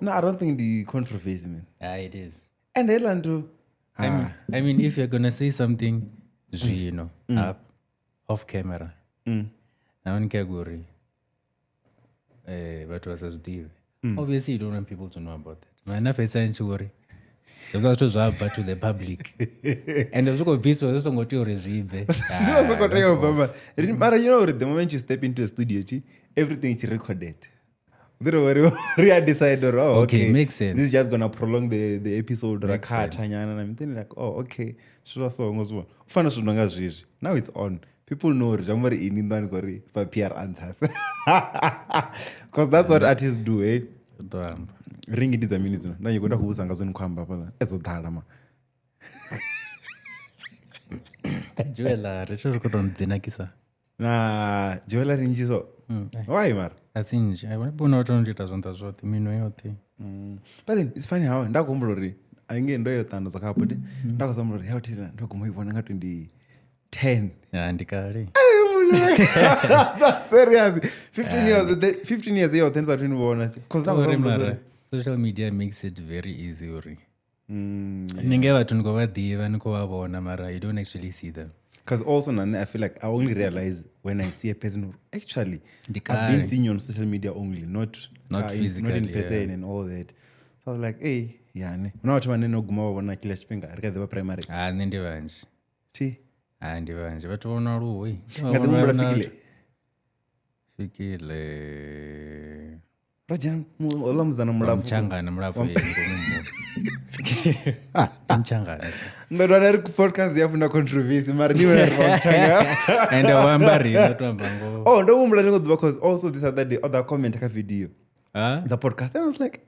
No, I don't think the controversy, man. It is. And Elandu. I mean, if you're gonna say something, up off camera, naona kaguri, but was as deep. Obviously, you don't want people to know about that. Man, enough is worry. There's also but to the public, and there's also visual. There's also to receive. But the moment you step into a studio, everything is recorded. We decide, okay, makes sense. This is just gonna prolong the episode. Makes sense. And I'm thinking like, oh, okay, sure, song as well. Now it's on. People know Jamari in Indangori for PR answers. Because that's what artists do, eh? Ring it is a minute. Now you go to who's and goes Kwamba. It's a Tarama. Joella, Richard Cotton Dinakisa. Nah, Joella Ringiso. Why, Mar? I think I want to know it as on the sort of But then it's funny how Ndakumbrori, I get into your thunder. So, Kapudi, Ndakumbrori, how did I talk about 2010? And the carry. Seriously, 15 years ago, things are doing bonus. Because social media makes it very easy. Ningewa tungo diva nko mara you don't actually see them. Because also I feel like I only realize when I see a person who actually I've been seeing you on social media only, not physically, not in person and all that. So I was like, hey, yeah, no no guma wana kila chipinga the primary. Nindi vanji. Ti. Ndi vanji but wona ruwe. Ngathi fikile. Rajan olamzana mulafu. Mchangana mulafu yengombo. Mchangana. Ndodwa ri ku podcast yafuna controversy mari niwe mchanga. And wambari ndotwambango. Oh, ndo mumla because also this other comment ka video. The podcast I was like,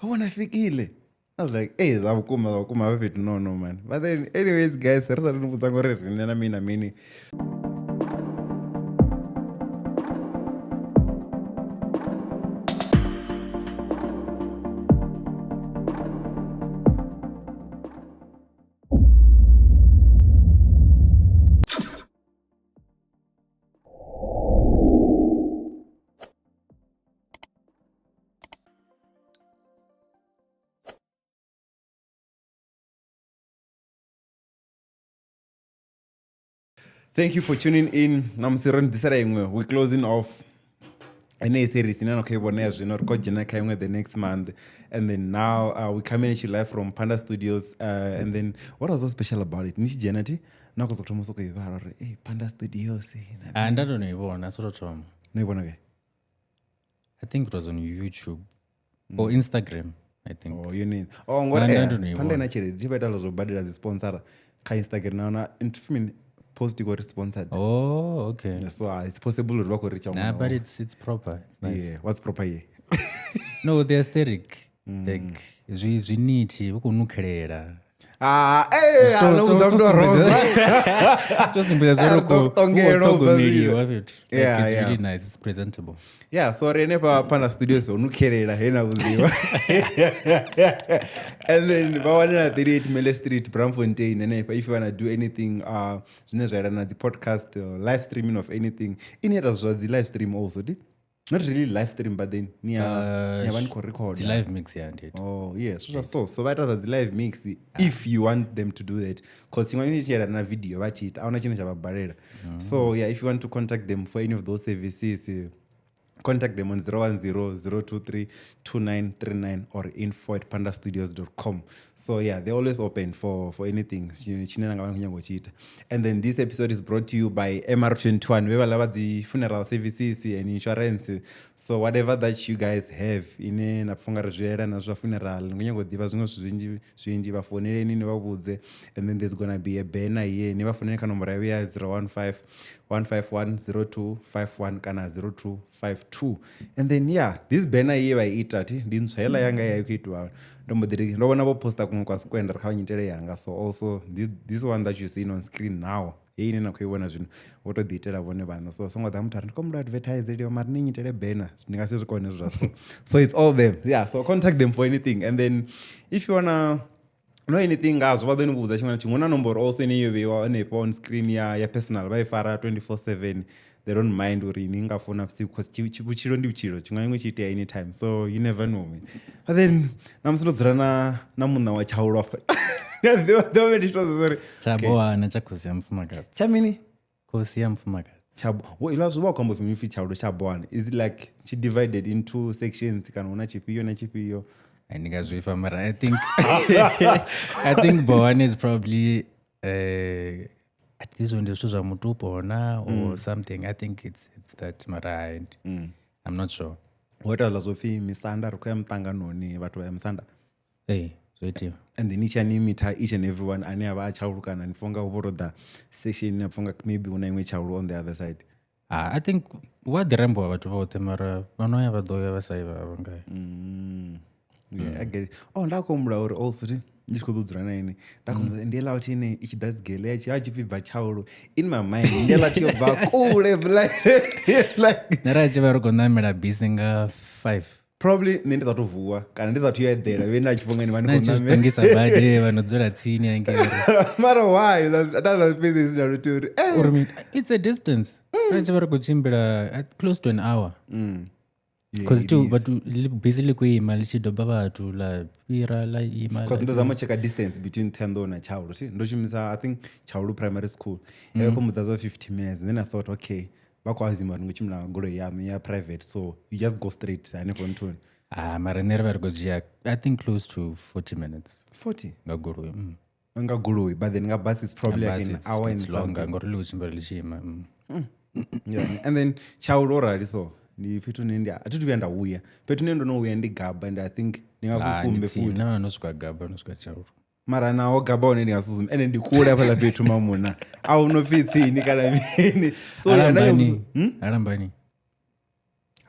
I wanna fikile. I was like, hey, zakuma vipi no man. But then anyways guys, rasa ndibutsa ngore nina mini. Thank you for tuning in. We're closing off a series in the next month. And then now we're coming at you live from Panda Studios. And then what was so special about it? Nishi Janati? Hey, Panda Studios. And I don't know, I saw it. I think it was on YouTube or Instagram, I think. Oh, you need. Oh, I'm going to Panda Naturally. As a sponsor. Instagram now. Post you got sponsored. Oh, okay. So it's possible to rock or reach out. Nah, but it's proper. It's nice. Yeah, what's proper here? No, the aesthetic. Like, we need to nukerera. I know what's it's really nice. It's presentable. Yeah, so Renepa Panda Studios so nukerera hena uziwa. And then Bawana 38 Mele Street, Bramfontein, and if you wanna do anything, the podcast, live streaming of anything, in here as well the live stream also did. Not really live stream, but then near one record. The live mix, yeah, indeed. Oh, yes. Yeah, so that was the live mix. If you want them to do that, because you want to share a video about it, I want to change about barrier. So yeah, if you want to contact them for any of those services, contact them on 010-023-2939 or info@pandastudios.com. So yeah, they're always open for anything. And then this episode is brought to you by MR21. We have the funeral services and insurance. So whatever that you guys have in a funeral, and then there's gonna be a banner here. Never phone number 015-151-0251 kana 0252. And then yeah, this banner here by itati didn't say la yanga ya kitwa. No one ever post kwa square yanga. So also this one that you see on screen now. What are the detail of one so some of them turn come to advertise it or banner. So it's all them. Yeah, so contact them for anything. And then if you wanna know anything else, what then you want number also on screen, yeah, personal by Farah 24/7. they don't mind uri ini ngafona because chibuchiro ndi uchiro chinganywe chiite anytime, so you never know me. But then namsinodzira na munna wa Tshaulu afa they were sorry chaboana chakosi ya mfumakadzi chamini kosi ya mfumakadzi chabo ilazwa kwamba Mufhi Tshishonge chaboana, is it like she divided into sections kana una chipiyo na chipiyo? Ndingazvifa mara I think boana is probably at least when ndizvo zvamutupona or something. I think it's that mara I'm not sure. Wataula zofi misanda rikuya mutanganoni vatu vaya musanda zvoitiwa and then ichanimita each and everyone ane ava Tshaulu kana nifonga uvorodha section nafonga maybe una imwe Tshaulu on the other side. I think wadirembo vatu vote mara vanoya vadoya vasaiva vangai. Yeah, I get it. Ndakomura uri also ti ndichikududzira naini ndakomura ndiyela kuti ine ichidadzigele achibva Tshaulu in my mind ndiyela kuti yobva kule like narachiva rikonamira bisi nga 5 probably nendizatovuwa kana ndizatoyedhera vena achifonga nachitongisa bade vanodzora tsini angeri mara why that's it's a distance rachiva rikuchimbira close to an hour because but busy likuima lichidobha vatu lapira laima because ndozamacheka distance between Tendo na Tshaulu see ndochimisa I think Tshaulu primary school yakomudzazo 50 minutes and then I thought okay vakwazima ringochimina goloi yami ya private, so you just go straight anepontoni mara neri vari kujia I think close to 40 minutes 40 ngagoloi ngagoloi, but then ngabus is probably like an hour and longer ngori liuchimba lichima yeah. And then Tshaulu already so ni petu nende atituya ndauya petu nendo nouya ndigaba and I think ndingazusumbe futi nanosvika gaba nosvika Tshaulu mara nawo gaba one ndingazusumbe ende ndikula pala petu mamuna aunopfitsini kana mini so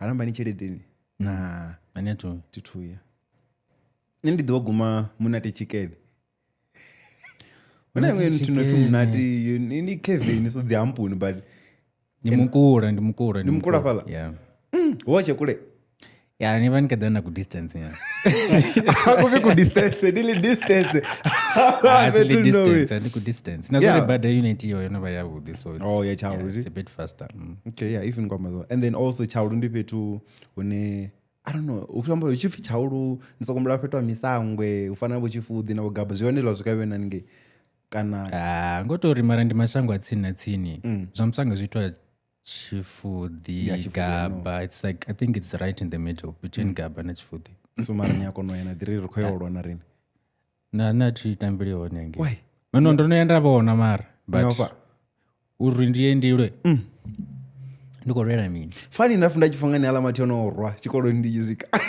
arambani cheredeni na anetu tituya nendidoguma munati chicken una imwe tunofi munati ni Kevin so dziampuni but ndimukura pala yeah woche kule yeah niva nikadana kudistance yeah akufi kudistance dili distance andi kudistance nazori bada unit iyo yanova yavudhi so yeah Tshaulu it's a bit faster okay yeah even kwamazo and then also Tshaulu ndipetu une I don't know ukamba uchifi Tshaulu nisokumbula petu misangwe ufana buchifudhi na bugaba zvionelwa zvikavena ninge kana ngotori mara ndimashango atsini natsini zvamusanga zvitwa chifudhi gaba it's like I think it's right in the middle between gaba na chifudhi so mara nyako noena dhiri rikoyorwa na rini nachitambiriwo nenge mano ndonoenda vaona mara but uri ndiendilwe ndikorera mini funny enough ndachifonga ni alamati onoorwa chikolo ndichizvika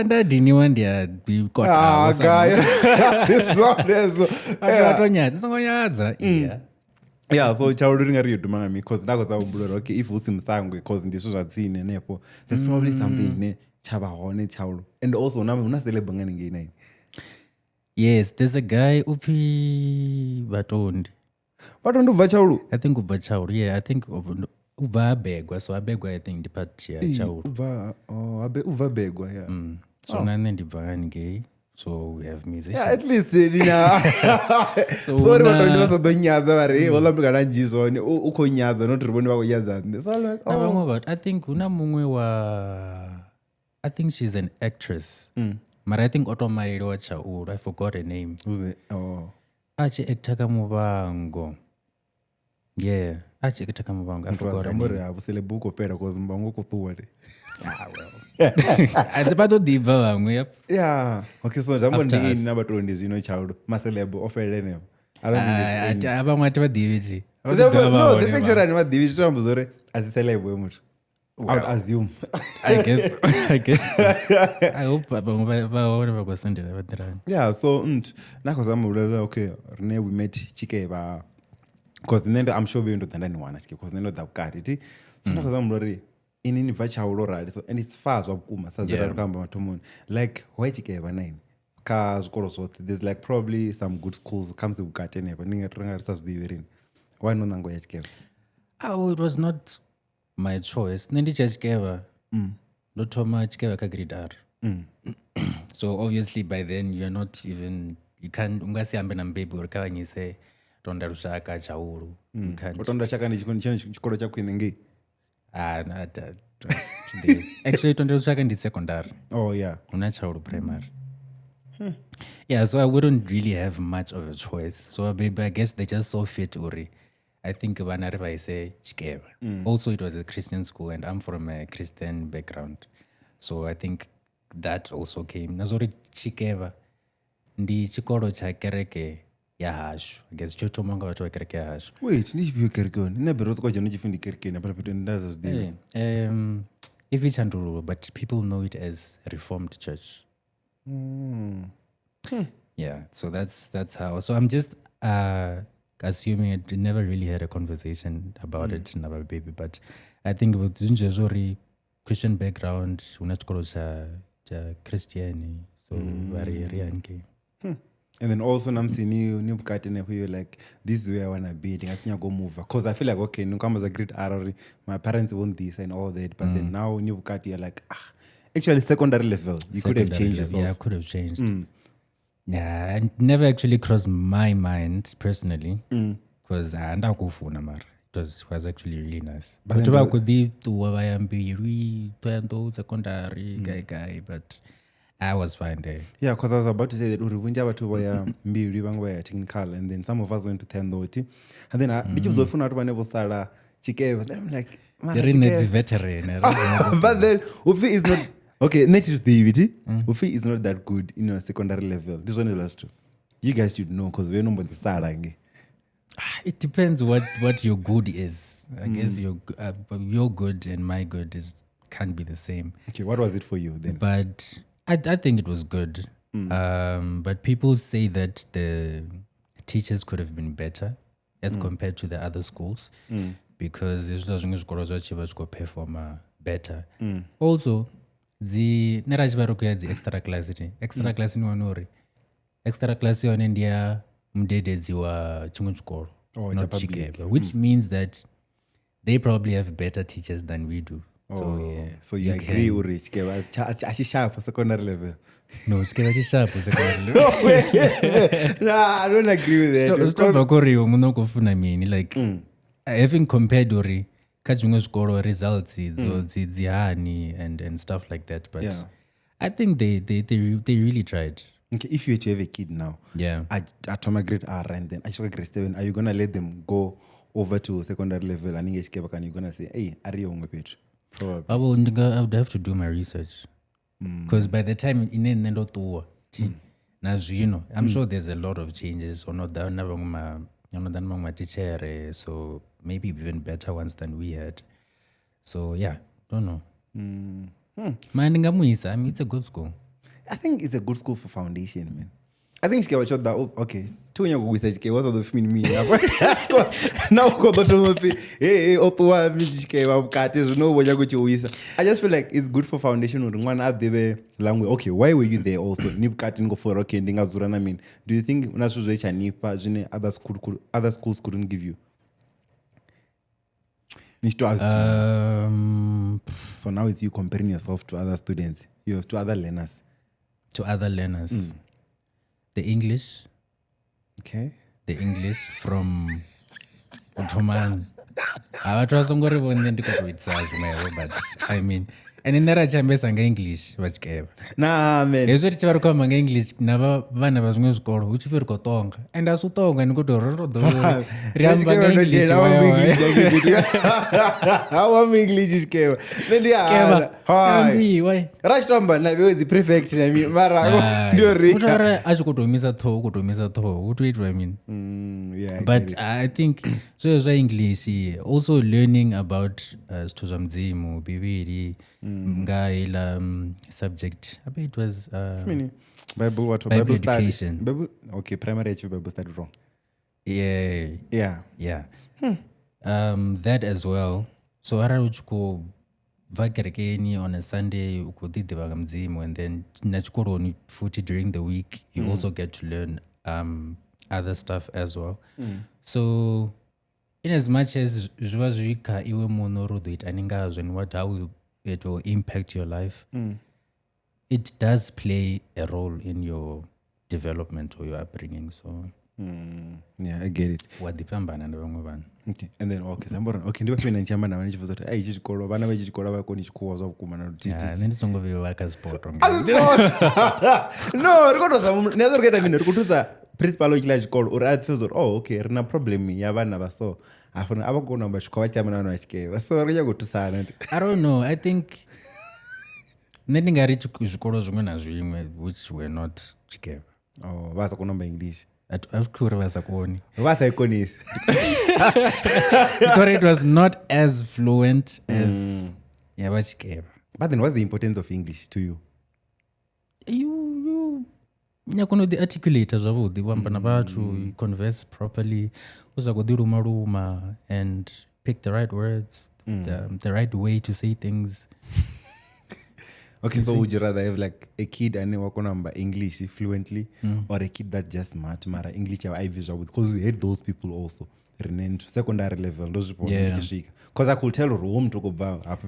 ndadhiniwa ndiatonyadza songonyadza yeah so Tshaulu ringari yodumanga mi because ndakozabulora okay if usi musangwe because ndisvo zvatsine nepo there's probably something ne chava hone Tshaulu and also una celeb ngani ngai. Yes, there's a guy upi vatondi ubva Tshaulu I think ubva Tshaulu yeah I think ubva abegwa so abegwa I think ndipart ya Tshaulu ubva begwa yeah so nane ndibva ngani so we have musicians yeah, at least sorry vatoni vasadonyadza vari valambika nanjizoni ukonyadza not rivoni vakonyadza so like but I think una mumwe wa I think she's an actress but I think otomariri wa Tshaulu I forgot her name achiacta kamuvango yeah achiacta kamuvango I forgot her name havuselebuko pera cause mbango kutuwa adzipatodhibva vamwe yeah okay so zvambondini navatondi zvino Tshaulu macelebo oferere nevo vamwe hativadhivi the factor ani vadhivi chitambuzore asi celebo wemuti assume I guess I hope vaone vakosendera vadirani yeah so nakozamaulela okay rine we met Tshikevha because nende I'm sure veyondodhandaniwana chike because nendo dzakukati ti so nakozamulori inini bva Tshaulu rari so and it's far zvakukuma sazvira rikamba matomoni like why Tshikevha 9 ka zvikoro zvothe there's like probably some good schools comes ukate nepo ninge ringarisazvidivi rini why nonango ya Tshikevha it was not my choice nendicha Tshikevha ndotoma Tshikevha kagrade R so obviously by then you're not even you can't ungasihambe nambebe uri kavanyise tonda rushaka Tshaulu. utonda shaka ndi chikolo cha kwine ngei actually tonda rushaka ndi secondary. Oh yeah. Una Tshaulu primary. Yeah, so I wouldn't really have much of a choice. So maybe I guess they just saw fit uri. I think whenever I say Tshikevha. Also, it was a Christian school, and I'm from a Christian background. So I think that also came. Nazori Tshikevha ndi chikolo cha kereke ya hashu. I guess chotomanga watu wa kereke ya hashu. Wait, ni chipiyo kereke wani? Nina berozo kwa jano chifundi kereke na palapito ndazo zdiyo. If it's Chanduru, but people know it as Reformed Church. Yeah, so that's how. So I'm just assuming I never really had a conversation about it, Naba baby. But I think with Junjazori Christian background, unachikolo cha Christian, so very rianke. And then also namsi ni bukati ne huyo like this is where I wanna be. Ngasinya go move because I feel like okay, nukamba za great arrow. My parents want this and all that, but then now ni bukati you're like actually secondary level you could have changed yourself. Yeah, I could have changed. Yeah, and never actually crossed my mind personally because it was actually really nice. But I could be to secondary guy, but I was fine there. Yeah, because I was about to say that urivunja watu waya mbili bangu waya technical, and then some of us went to Tendoti, and then bichu dofuna watu wane bosara Tshikevha. Then I'm like, man, You're veteran. But then Mufhi is not okay. Native David, Mufhi is not that good in a secondary level. This one is last true. You guys should know because we know about the sarangi. It depends what your good is. I guess your good and my good can't be the same. Okay, what was it for you then? But I think it was good. But people say that the teachers could have been better as compared to the other schools because this was perform better. Also, the extra class in Wanori. Extra class in India mdededzi wa chikolo, not Tshikevha, which means that they probably have better teachers than we do. So you agree with Tshikevha is sharp for secondary level? No, Tshikevha is sharp for secondary level. Nah, I don't agree with that. Stop like having compared uri kachunga skoro results and stuff like that, but I think they really tried. Okay, if you were to have a kid now, at grade R and then at grade 7, are you gonna let them go over to secondary level and you're gonna say, hey, are you on page? Probably. I would have to do my research because by the time in Nendo to I'm sure there's a lot of changes or not that teacher, so maybe even better ones than we had. So yeah, don't know. I mean, it's a good school. I think it's a good school for foundation, man. I think Tshikevha shot that up. Okay, two young boys said Tshikevha was the film me. Now go to Mufhi. Hey, Otuwa Tshikevha Kates no what you go to. I just feel like it's good for foundation. One at the language. Okay, why were you there also? Nip cutting go for okay. Ndinga zurana. I mean, do you think unasuzoecha nipa jine other schools couldn't give you? So now it's you comparing yourself to other students, to other learners. To other learners. The English. Okay. The English from Ottoman. But I mean, and in that I English, which gave. Nah, man. There's what you come English, never one of us news call, which you got tongue. And as you tongue and go to How English is came. Then why? Rush number, na the prefect. I mean, Mara. As you go to miss a toe, what do I mean? Yeah. But I think so. As English, also learning about Stuzamzimu, Bibiri. Subject. I mean, it was Bible what? Bible education. Bible, okay, primary Bible study wrong. Yeah. That as well. So I would go vakerekeni on a Sunday ukudidibanga mzimu, and then nachukuru ni futi during the week. You also get to learn other stuff as well. So in as much as jwazwika iwe monorodo it aningazwe and how it will impact your life, it does play a role in your development or your upbringing. So Yeah, I get it. wadipambana nevamwe vanhu. Okay, and then okay ndivapinda ndichamba navo ndichifunza kuti ichi chikoro vana vechichikoro vakoni chikuwa zvakukuma nendisongovevo vakasipoto no rikotozaneazorikuita minhu rikutudza principal wechila chikoro uri atfeels uri okay rina problem yavana vaso afuna avakugona kumba chikova chitamba navanhu vachikeva so rikunyangotusana I don't know, I think nendingari zvikoro zvimwe nazvimwe which were not Tshikevha. vasa kunomba english atikuri vasakoni vasaikonisi because it was not as fluent as yavachikeva. But then what's the importance of English to you? You nyakonodi articulate zvavudi wamba navanhu, you converse properly, uzagodi ruma and pick the right words, the right way to say things. Okay, so would you rather have like a kid and wakonamba English fluently or a kid that just smart mara English I visual with, because we had those people also renent secondary level those people because I could tell home to go up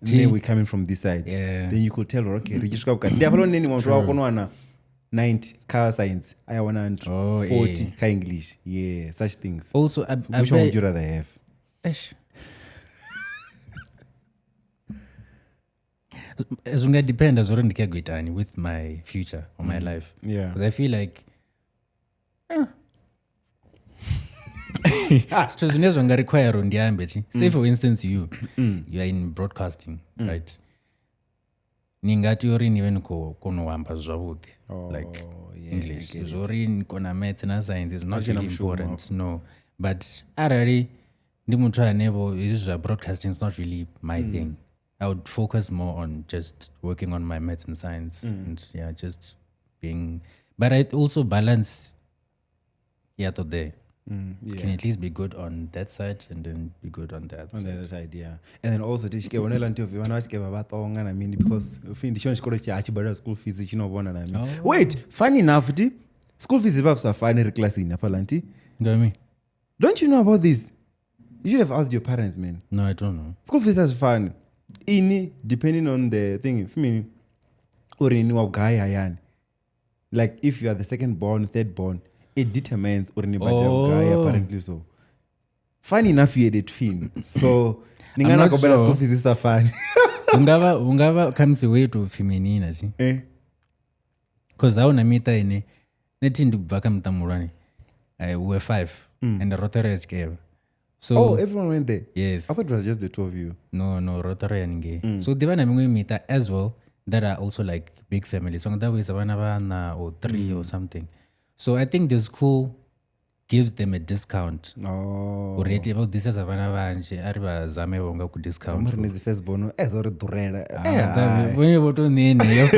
then we coming from this side, then you could tell okay richishka buka ndia palo nini mtu wakonwana 90 car science I want 40 car English, such things also. So which one would you rather have? Zvingadependa zvori ndikagoitani with my future or my life, because I feel like so zvine zvangarequire ndiambe say for instance you are in broadcasting, right? Ningati uri nive nikonohamba zvavudi like English zvori nikona maths na science is not really important, no, but arari ndimuthu anevo izvi zvabroadcasting is not really my thing. I would focus more on just working on my maths and science and just being, but I also balance to there. Can at least be good on that side and then be good on that side. On the other side, and then also Tshikevha vana vachikeva vatonga na mini because ndichona chikoro chachibhadhara school fees chinovona na mini. Wait, funny enough school fees vavusafani ri classini apalanti. Don't you know about this? You should have asked your parents, man. No, I don't know. School fees are fun. Depending on the thing, like if you are the second born, third born, it determines apparently so. Funny enough, you had a twin, so ningana kobela school fees is fun. Ungava comes away to feminine, because I wanna meet ine neti ndibva kamtamurani. We were 5 and the Rotary gave. So everyone went there. Yes, I thought it was just the two of you. No, Rotary and so they were meet as well that are also like big families. So that way savana or 3 or something. So I think the school gives them a discount. Already about this as savana vanje ariva zame vonga ku discount. Somebody the first bono ezori durela. When you vote nini so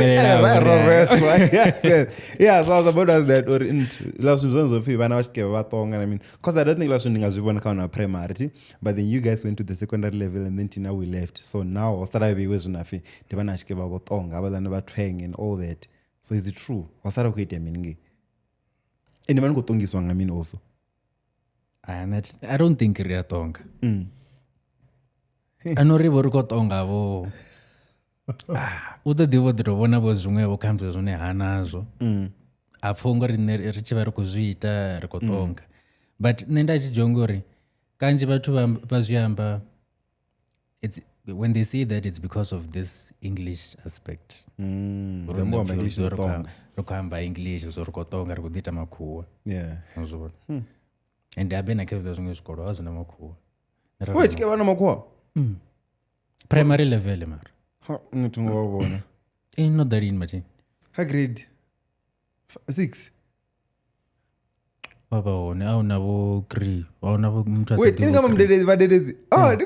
I was about to ask that or in last seasons of vana vachikeva vatonga. I mean, because I don't think last ninga zvibona kana primary, but then you guys went to the secondary level and then now we left. So now start be with nafi the vana vachikeva vatonga abana vatweng and all that. So is it true? Wasara kuita meaning? And the man go tongiswa I mean also. I don't think riatonga. Anori voriko tonga vo. Uda devo drovona vo zvimwe vo kamze zvone hanazo. Afongo richiva rikuzviita rikotonga. But nenda chijongori kanji vatu vazviamba, it's when they say that it's because of this English aspect. Rokamba English zorikotonga rikudita makuwa. And I've been a kid doesn't use Koras and Makuwa. Which gave one Makuwa? Primary level, Mar. Not Not that in Machine. Her grade 6. Now, Navo Cree. Or Navo Mutras. Wait, you come did it. Oh, the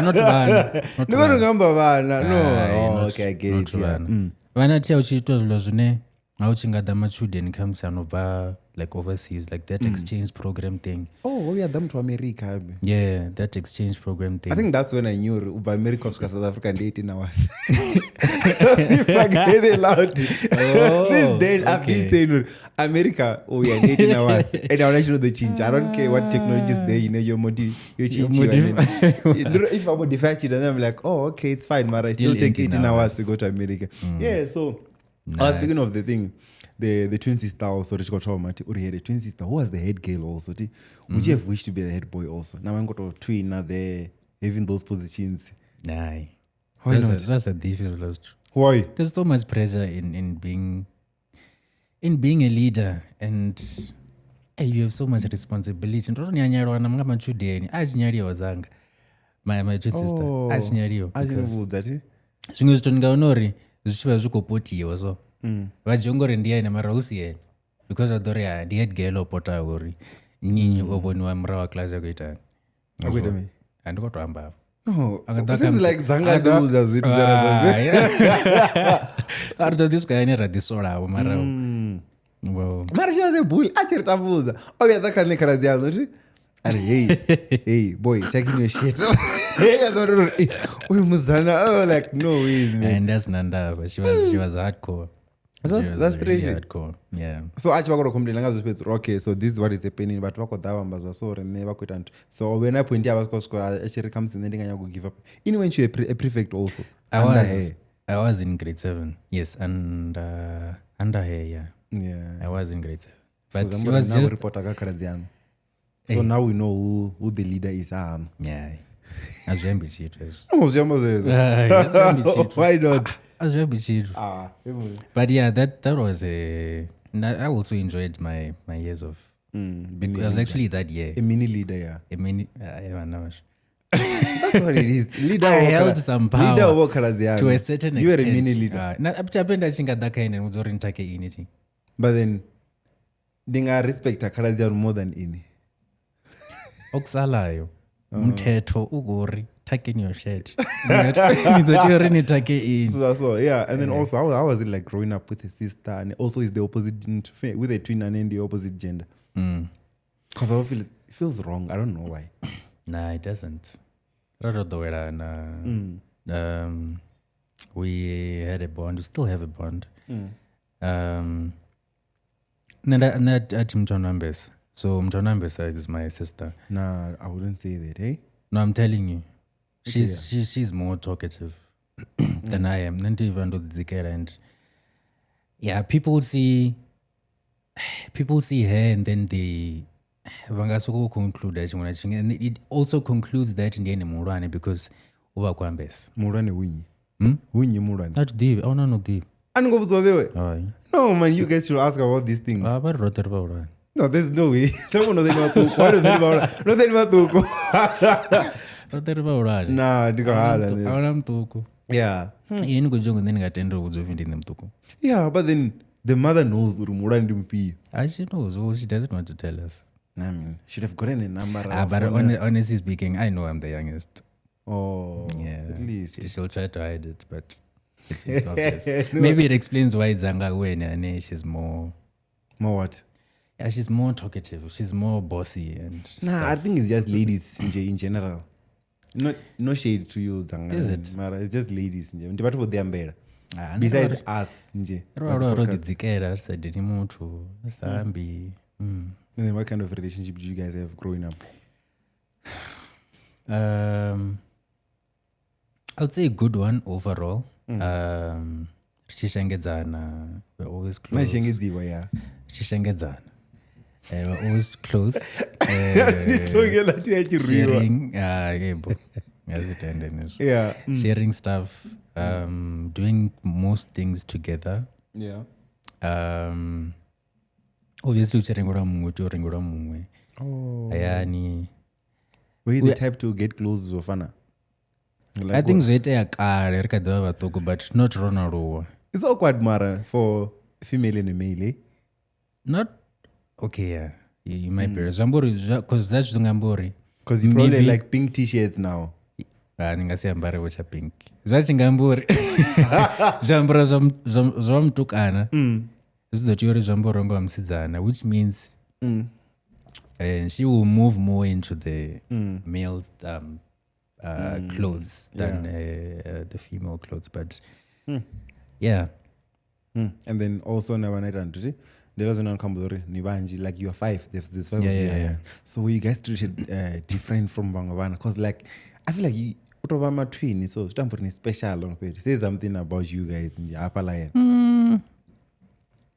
not bad. No, okay, I get it. When I tell you, it was Lozune, Ouchinga Damachuden comes and over. Like overseas, like that exchange program thing. Oh, we had them to America. Yeah, that exchange program thing. I think that's when I knew about America was South Africa in 18 hours. If I get it loud. Since then, I've been saying America, we are 18 hours. And I want to know the change. I don't care what technology is there, your change. If I modify it, then I'm like, oh, okay, it's fine, but I still take 18 hours to go to America. Yeah, so I was speaking of the thing. the twin sister also richikothaura mati uri had a twin sister who was the head girl also would you have wished to be the head boy also now twin there having those positions. Nah. Why not? That's a difficult. Why? There's so much pressure in being a leader, and you have so much responsibility. Ndotonyanyarwa namanga machudeni achinyariwa zanga my twin sister achinyariwa achinovudzati zvimwe zvito ndingaonori zvichiva zvikopotiwa so vajongori ndiye mara usiyeni because adori head girl opota uri nyinyi oboniwa mura wa class yakuita akuita me andikotoamba seems like dzangaduza zvitu artodiskuyanira disolavo mara mara she was a bully achiri tambudza ovyatakane karadzi yanoti ari hey boy taking your shit uyu muzana like no ways man and that's nandava she was hardcore. That's really hardcore. Yeah. So achi vakotokomplaina ngazvozvipedzura okay so this is what is happening but vakodhavamba zvaso rene vakuita nto so when I point avasvika achiri comes in ndinganya kugive up in when you a prefect also I was in grade 7 yes and under her yeah I was in grade 7 but so it was just report akakaradzi ano so now we know who the leader is ano yeah azvembi chitu zviamba zvezvo why not azvembi chitu but yeah that was I also enjoyed my years of it was actually that year a mini leader yeah a mini that's what it is leader I held some power to a certain extent you were a mini leader apenda chingadakaine mudzori nitake initi but then ndingarespecta akaradzi aro more than ini okusalayo mthetho ukuri taking your shirt nidzotiori take in so yeah and then also how was it like growing up with a sister and also is the opposite with a twin and then the opposite gender because I feel it feels wrong I don't know why. Nah, it doesn't. We had a bond. We still have a bond. Ati Mtonambesa. So Mtonambesa is my sister. Nah, I wouldn't say that, eh? No, I'm telling you. She's more talkative than I am. And yeah, people see her and then they conclude that and it also concludes that in the end murane because uba kwambesa murane winyi winyi murane not deep oh no deep aningobuzwa wewe no man you guys should ask about these things but roter ba no there's no way someone knows anything why don't they matuko roter ba nah ndikahala awona mtuko yeah yini kujonga then ngatendera kuzofindi nemtuko yeah but then the mother knows uri murane ndimpi she knows she doesn't want to tell us. I mean, should have gotten a number. But honestly speaking, I know I'm the youngest. Oh, yeah. At least she'll try to hide it, but it's obvious. No. Maybe it explains why Zanga when she's more what? Yeah, she's more talkative. She's more bossy and. Nah, I think it's just ladies in general. No shade to you, Zanga. Is it? Mara, it's just ladies. Besides us, nje. And then what kind of relationship did you guys have growing up? I would say a good one overall. Tshishangedzana, we're always close. Yeah. Tshishangedzana. We're always close. Sharing stuff, doing most things together. Yeah. Obviously uchirengura mumwe ayani were you the type to get close zofana like I think zvoite yakare rikadhiva vatoko but not ronarowa it's awkward mara for female and a male eh? Not okay yeah you might be zvambori because that's zvingambori because you probably like pink t-shirts now ndingasiyambare vocha pink zvachingambori zvambora zvamutukana zvizotiori zvamborongo vamusidzana which means she will move more into the male's clothes than the female clothes but yeah and then also navanaitantuti nderazonankhambori ni vanji like you are 5 there's 5 of you yeah. so you guys treated different from vamwe vana because like I feel like utova matwini so zvitambori ni special say something about you guys nje apa lion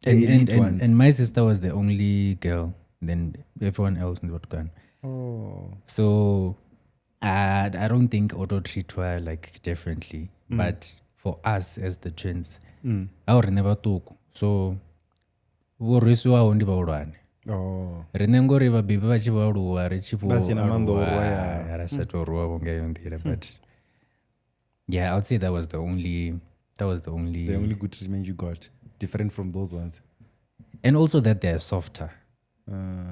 And my sister was the only girl. Then everyone else in what gun. So I don't think auto treat her like differently. But for us as the twins, our never took. So we resiwa ondi baulwane. Renengo riva bibi vachivauluwa richivoarasatorua vongeyo ndira. But yeah, I would say that was the only good treatment you got, different from those ones. And also that they're softer.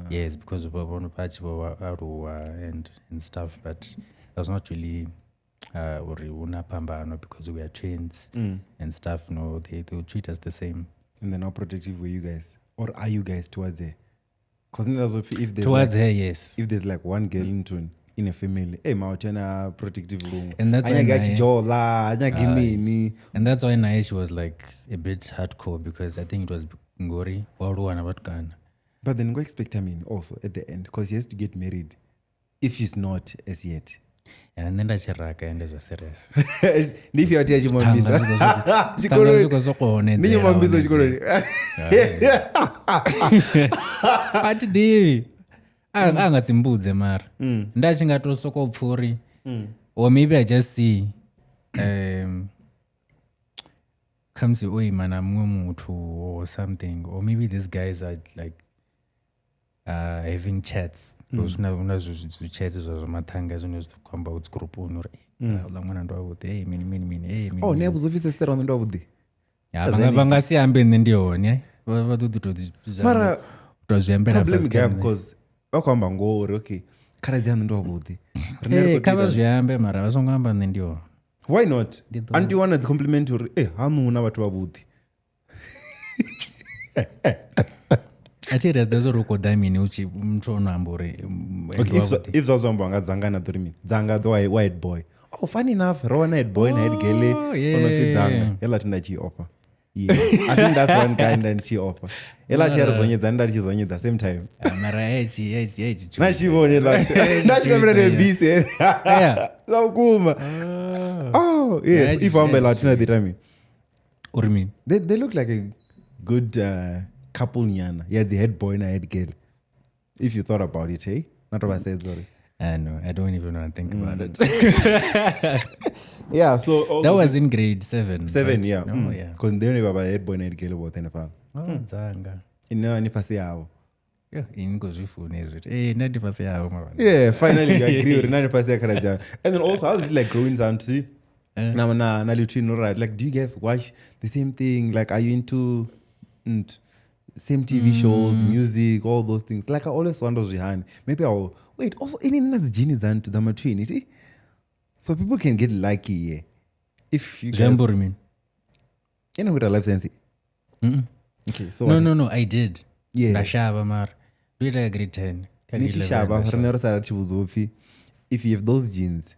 Yes, because of and stuff, but it was not really because we are twins and stuff. No, they will treat us the same. And then how protective were you guys? Or are you guys towards her? Because if there's towards her, yes. If there's like one girl in a family, hey, Mautena protective room. And that's why and that's why Naish was like a bit hardcore, because I think it was Ngori or about Ghana. But then go expect also at the end, because he has to get married if he's not as yet. And then that's Raka and there's a serious. If you are teaching Mambisa, Ati Devi. Angatsimbudze mara. Ndachingatosoko pfuri. Or maybe I just see comes away mana mutu or something. Or maybe these guys are like having chats. Because chats is matanga as kwamba it's group unure. Lamwana ndo avude hey mini. Oh, nebus office stera ndo avude. Ya bangasi ambe ndio ne. Vadudu mara tozembera problem gap because wakwamba ngori okay. Karadziana ndo avude. Kava zviambe mara vasongamba ndio. Why not? And you want to compliment to hamuna vatu vavude. Achiri there's a roko diamond uchi mtrono ambore. Okay, if zazombo angadzangana 3 minutes. Zanga the white boy. Oh, funny enough, raw white boy and head gele onofizanga. Ela tinda chi offer. Yeah. I think that's one kind and she offer. Ela chera zonyedza and that zonyedza the same time. Mara echi. Na shivone la. Na shivone rebisi. Yeah. Laukuma. Oh, yes. If I'm Latina the time. What do you mean? They look like a good couple nyana. Yeah, the head boy and a head girl. If you thought about it, hey? Not what I said, sorry. No, I don't even want to think about it. Yeah, so that was in grade 7. 7, yeah. Oh, yeah. Because they only have a head boy and a head girl about NFL. Oh, zanga. Inena nipasi yao. Yeah, ingozifune it. Eh, nadi pasi yao mara. Yeah, finally you agree with nani pasi yakaraja. And then also, how is it like growing down to see? Na Luchino, right? Like, do you guys watch the same thing? Like, are you into same TV shows, music, all those things? Like, I always wonder, Jihan, maybe I'll wait. Also, in that's genius and to the maternity, so people can get lucky. Yeah. If you guys, mean, you know what I life sense. Okay, so no, I did. Yeah. Nashaba mar. Do it like grade 10. If you have those genes,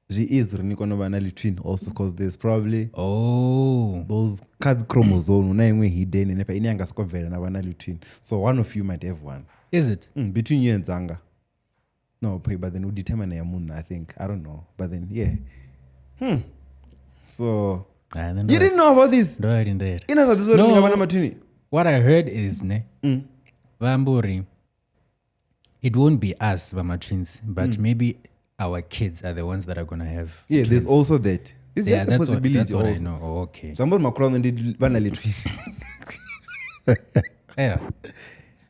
she is twin also, because there's probably those cards chromosome hidden in twin. So one of you might have one. Is it? Between you and Zanga. No, but then we determine Yamun, I think. I don't know. But then yeah. So you didn't know about this? No, I didn't. No. What I heard is Vamburi, it won't be us, Vama twins, but maybe our kids are the ones that are gonna have. Yeah, twins. There's also that. It's just a possibility. That's what also. I know. Oh, okay. Somebody Macron did banally twins. Yeah.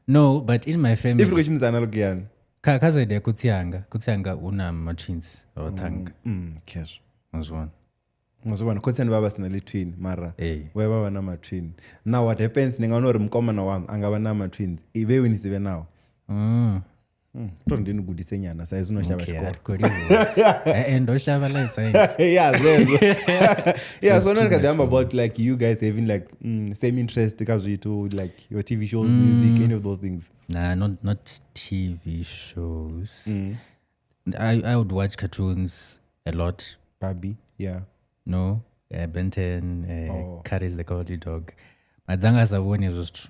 No, but in my family. If you guys analogian. Kaza de kutsianga una ma twins or thanga. Cash. Was one. Kotsi baba sinali twin mara. Where baba na ma twin. Now what happens ningaona uri mkoma na wami angaba na ma twins. Ibe wini sibe now. Ndini gudise nyana size unoshaba chikora. Endo shaba life science. Yeah, so now I'm about like you guys having like same interest because you do like your TV shows, music, any of those things. Nah, not TV shows. I would watch cartoons a lot. Barbie, yeah. No, Ben 10, Carries the Cowardly Dog. Madzanga Savoni is just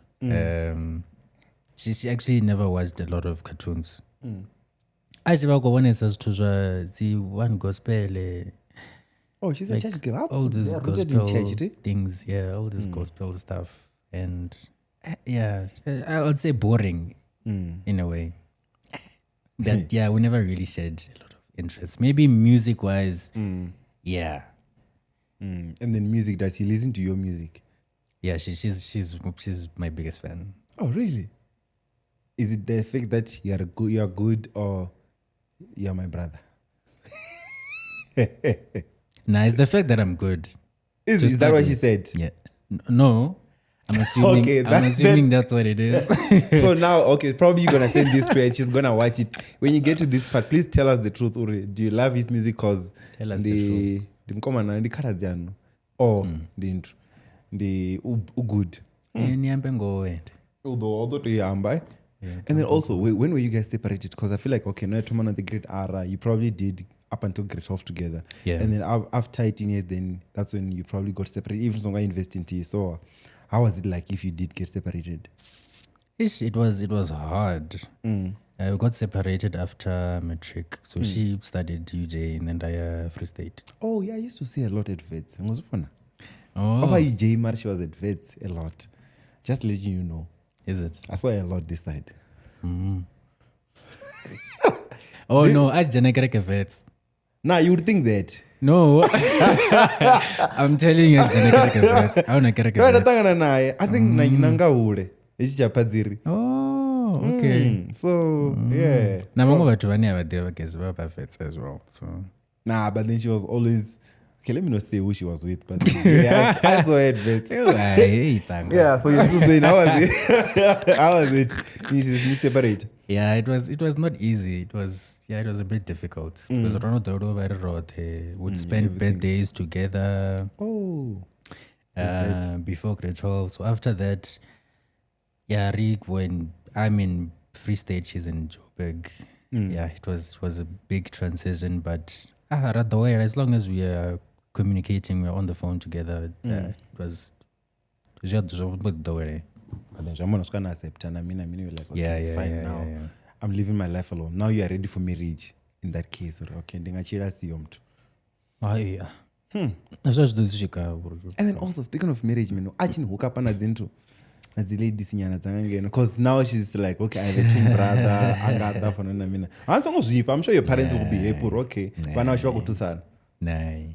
she actually never watched a lot of cartoons. I see one is to the one gospel. Oh, she's like, a church girl. All these gospel things, all this gospel stuff. And yeah, I would say boring in a way. That yeah, we never really shared a lot of interests. Maybe music wise, yeah. And then music, does he listen to your music? Yeah, she's my biggest fan. Oh, really? Is it the fact that you are good, or you're my brother? Nah, it's the fact that I'm good. Is that what she said? Yeah. No. I'm assuming, Okay, I'm assuming that's what it is. So now, okay, probably you're gonna send this to her and she's gonna watch it. When you get to this part, please tell us the truth, Uri. Do you love his music? Cause Tell us the truth. Oh, the good. Although to Yamba. And then also, when were you guys separated? Because I feel like, okay, no, the grade R, you probably did up until grade 12 together. Yeah. And then after 18 years, then that's when you probably got separated. Even so, I invest in tea. So how was it like if you did get separated? It was hard. I got separated after matric. So she studied UJ and then I Free State. Oh, yeah, I used to see a lot at Vets. Oh, About UJ, Mar, she was at Vets a lot. Just letting you know. is it? I saw a lot this side. Oh no, as Janakara Vets. Now, you would think that. No. I'm telling you, as Janakara Vets. I want to I think Nanga Ure. It's Japaziri. Oh, okay. So, yeah. Na mama watu wani awadewa kesiwa perfect as well. So. Nah, but then she was always... Okay, let me not say who she was with, but yeah, I saw it. Yeah, so you're saying, how was it? How was it? You separate? Yeah, it was not easy. It was a bit difficult. Because we would spend birthdays together. Oh. Before grade 12. So after that, yeah, Rick, when I'm in Free State, she's in Joburg. Yeah, it was a big transition, but as long as we are communicating, we're on the phone together, it was But then someone was gonna accept, and I mean, you're like, okay, it's fine now. Yeah. I'm living my life alone. Now you are ready for marriage. In that case, okay, oh yeah. That's just and then also speaking of marriage, I can hook up on as the ladies in because now she's like, okay, I have a twin brother, I got that for Nana. I'm sure your parents will be happy, okay. But now she will go to son. Nah.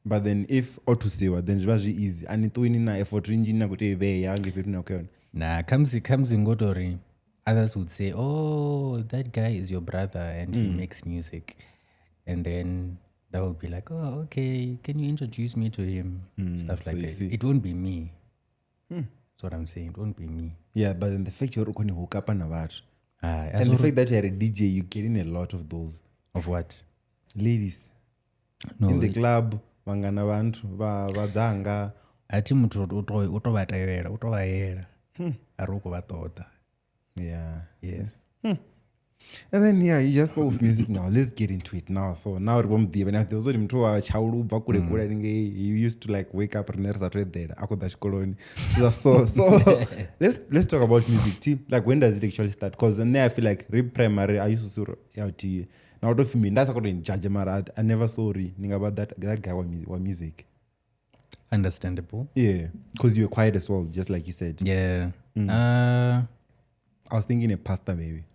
But then if Otusewa, then it's very easy. And it's winning effort ringing na gote be young if you okay. Nah, comes in Gotori. Others would say, oh, that guy is your brother and he makes music. And then that would be like, oh, okay, can you introduce me to him? Stuff like that. It won't be me. That's what I'm saying. It won't be me. Yeah, but then the fact you're going to hook up and about. And the fact that you're a DJ, you're getting a lot of those. Of what? Ladies. No, in the club, vangana vantu, vadzanga. Ati mutu utovatayera. Aruko vatota. Yeah. Yes. And then yeah, you just go with music now. Let's get into it now. So now it won't be when there was him to Tshaulu bakure kura you used to like wake up and right there. So let's talk about music too. Like when does it actually start? Because then I feel like primary I used to see now of me that's according to Judge Mara. I never saw about that guy was music. Understandable. Yeah. Because you were quiet as well, just like you said. Yeah. I was thinking a pastor maybe.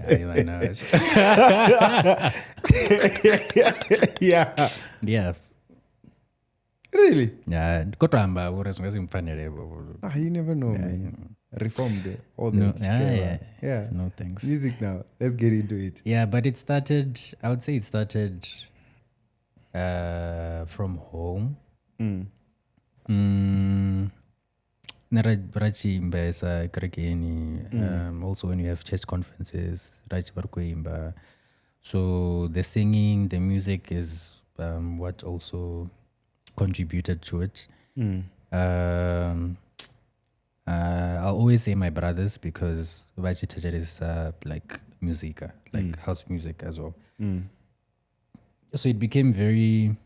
I know. Yeah. Yeah. Really? Yeah. You never know, man. Reformed all no, that. Yeah. No thanks. Music now. Let's get into it. Yeah, but it started, I would say it started from home. Rachimba kerekeni. Also when you have church conferences, Rachibarkuimba. So the singing, the music is what also contributed to it. I'll always say my brothers because Vachitajar is like musica, like house music as well. So it became very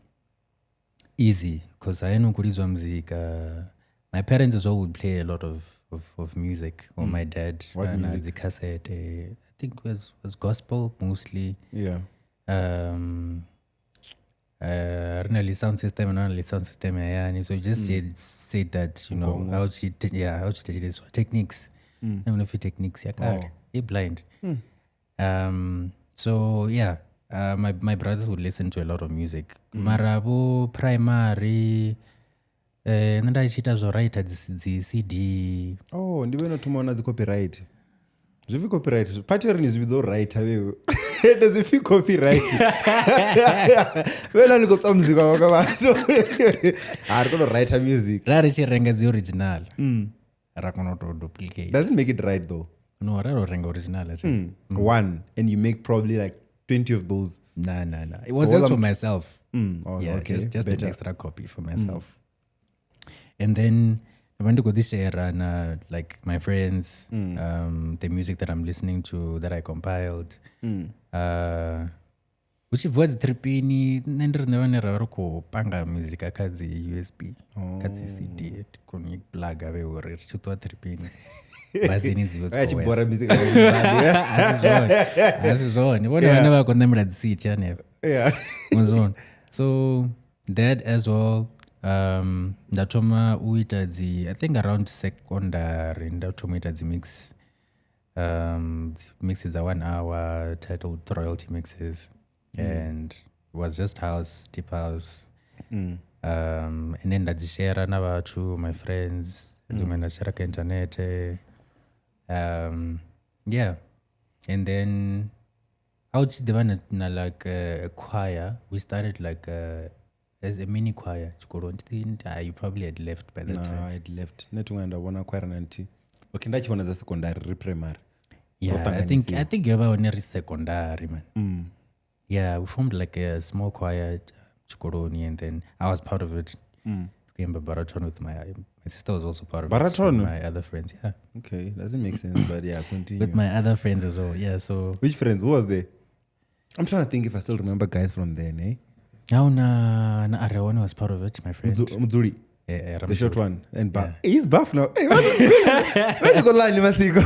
easy because I know kulizwa muzika. My parents as well would play a lot of music, or my dad. What music? The cassette, I think was gospel mostly. Yeah. Really sound system and only sound system yani. So just said that, you know, how she did this techniques. I don't know if techniques you're blind. So yeah, my brothers would listen to a lot of music. Marabo primary nandaichita zvoraita CD. Oh, ndiwe notumaona dzicopyright. Zvifi copyright. Patori nezvidzo writer wewe. Nezvifi copyright. Wena nikotsa muziki wako vato. Ari kono writer music. Rari chirenga dzi original. Rakono to duplicate. Does it make it right though? No, raro renga original. One, and you make probably like 20 of those. Nah. It was just for myself. Oh, yeah, okay. just an extra copy for myself. And then I went to go this era and like my friends, the music that I'm listening to that I compiled. Which was tripini nendri nevanera variko panga music akadzi USB kadzi CD kuni plug ave uri chitwa tripini bazini zivo Achibora music. asizvoni vona vana vakonamira dzisiti aneva. So that as well. Ndatoma uita dzi I think around secondary ndatoma uita dzi mixes are 1 hour titled royalty mixes and it was just house, deep house. And then ndadzishare navathu my friends dzimwe ndashare ka internet. Yeah, and then auchideva na like a choir. We started like as a mini choir. You probably had left by that time. No, I had left. Netunganda wana choir nanti. Okay, ndachiona za secondary primary. Yeah, I think you ever were secondary, man. Yeah, we formed like a small choir Chikoroni, and then I was part of it. Remember Baraton with my sister was also part of Baraton? it. My other friends, yeah. Okay, doesn't make sense, but yeah, continue. With my other friends as well, yeah. So which friends? Who was there? I'm trying to think if I still remember guys from there, eh? Now na Arewone was part of it, my friend. Mudzuri. Yeah, the short one. And he's buff now. Hey, where you go line Masiko?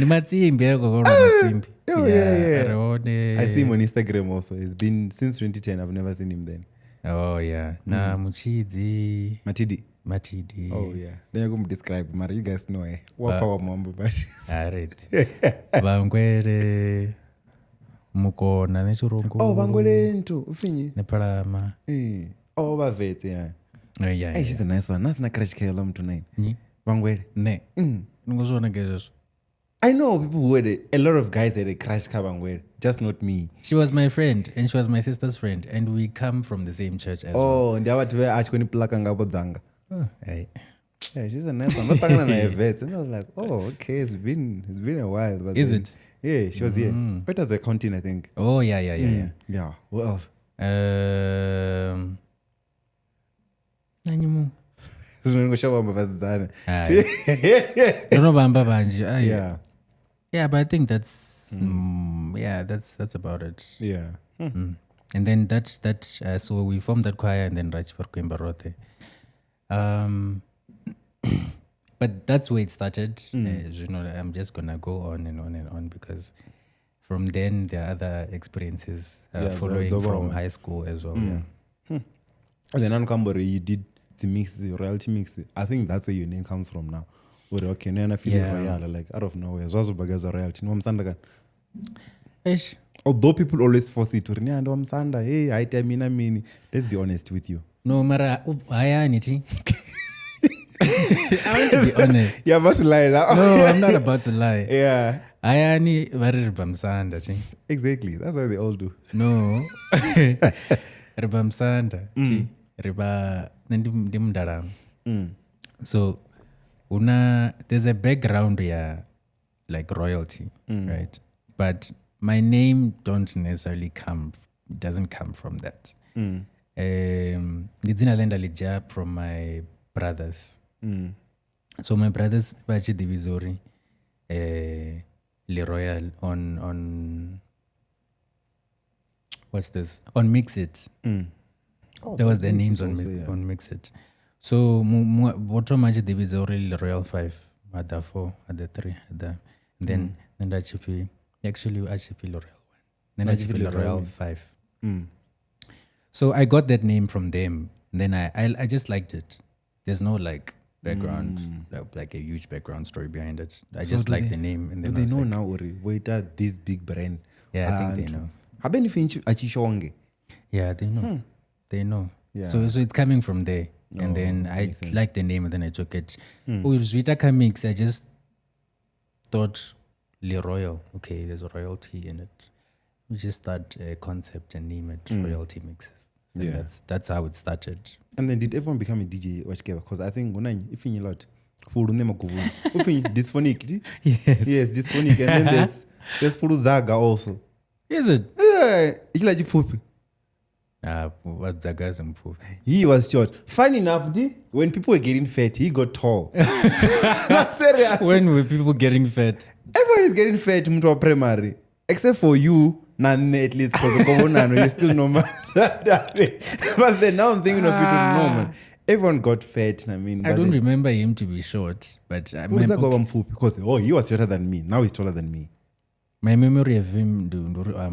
Ni Matsimbi yako kwa Matsimbi. Yeah. Arewone. I see him on Instagram also. It's been since 2010. I've never seen him then. Oh yeah. Na Muchidzi. Matidi. Oh yeah. Then you go describe. Mara, you guys know what power mambo but. Right. Bangwere. Mukona nechurungu. Oh, Bangwere nto ufinyi. Nepalama. Oh, bavete yeah. Yeah. Hey, she's a nice one. Nasi na crash kaya mtu nine. Bangwere. Ne. Ngozona ngezo. I know people who had a lot of guys had a crash car Bangwere, just not me. She was my friend and she was my sister's friend and we come from the same church as well. Oh, and watu we achikoni plaka ngabo dzanga. Hey. Yeah, she's a nice one. Not talking na vet. And I was like, oh, okay, it's been a while. But is it? Yeah, she was here. But as a accounting, I think. Oh yeah. Yeah. What else? Nanyumu. Zvinongoshawa mabazana. Nonobamba banje. Yeah, but I think that's that's about it. Yeah. And then that so we formed that choir and then Rach Parkwimbarote. But that's where it started. You know, I'm just gonna go on and on and on because from then there are other experiences following from high school as well. And then Ankambore, you did the royalty mix. I think that's where your name comes from now. Or okay, no, I feel Leroyale, like out of nowhere. Zwazo bagaza royalty. No, Msanda. Although people always force it to Rinyando Msanda, hey, I tell me. Let's be honest with you. No, Mara, I want to be honest. You're about to lie now. No, I'm not about to lie. Yeah. Ayani Bamsanda. Exactly. That's what they all do. No. Ribamsanda. Riba Ndimdaram. So there's a background here like royalty, right? But my name doesn't come from that. Lidzina lenda lija from my brothers. So my brothers bachi divisori Leroyale on what's this? On Mix It. There was their names on Mix It. So bottom machi divisori Leroyale 5, at the 4, at the 3, at the then Achifi Leroyale 1. then I achieved Leroyale 5. So I got that name from them. And then I just liked it. There's no like background, like a huge background story behind it. I just liked the name. And then do they know now, Uri? Wait, this big brand. Yeah, I think they know. How many Mufhi Tshishonge? Yeah, they know. They know. Yeah. So it's coming from there. And then I liked the name and then I took it. Oh, it was Vita Comics. I just thought Leroyale. Okay, there's a royalty in it. We just start a concept and name it Royalty Mixes. So that's how it started. And then did everyone become a DJ or Tshikevha? Because I think if you lot, dysphonic. Yes, dysphonic. And then there's Puru Zaga also. Is it? Yeah, it's like Mufhi. What Zaga's Mufhi? He was short. Funny enough, when people were getting fat, he got tall. Not serious. When were people getting fat? Everyone is getting fat into primary. Except for you, none at least, because you're still normal. But then now I'm thinking of you to normal. Everyone got fat. I mean, I don't remember him to be short, but because he was shorter than me. Now he's taller than me. My memory of him,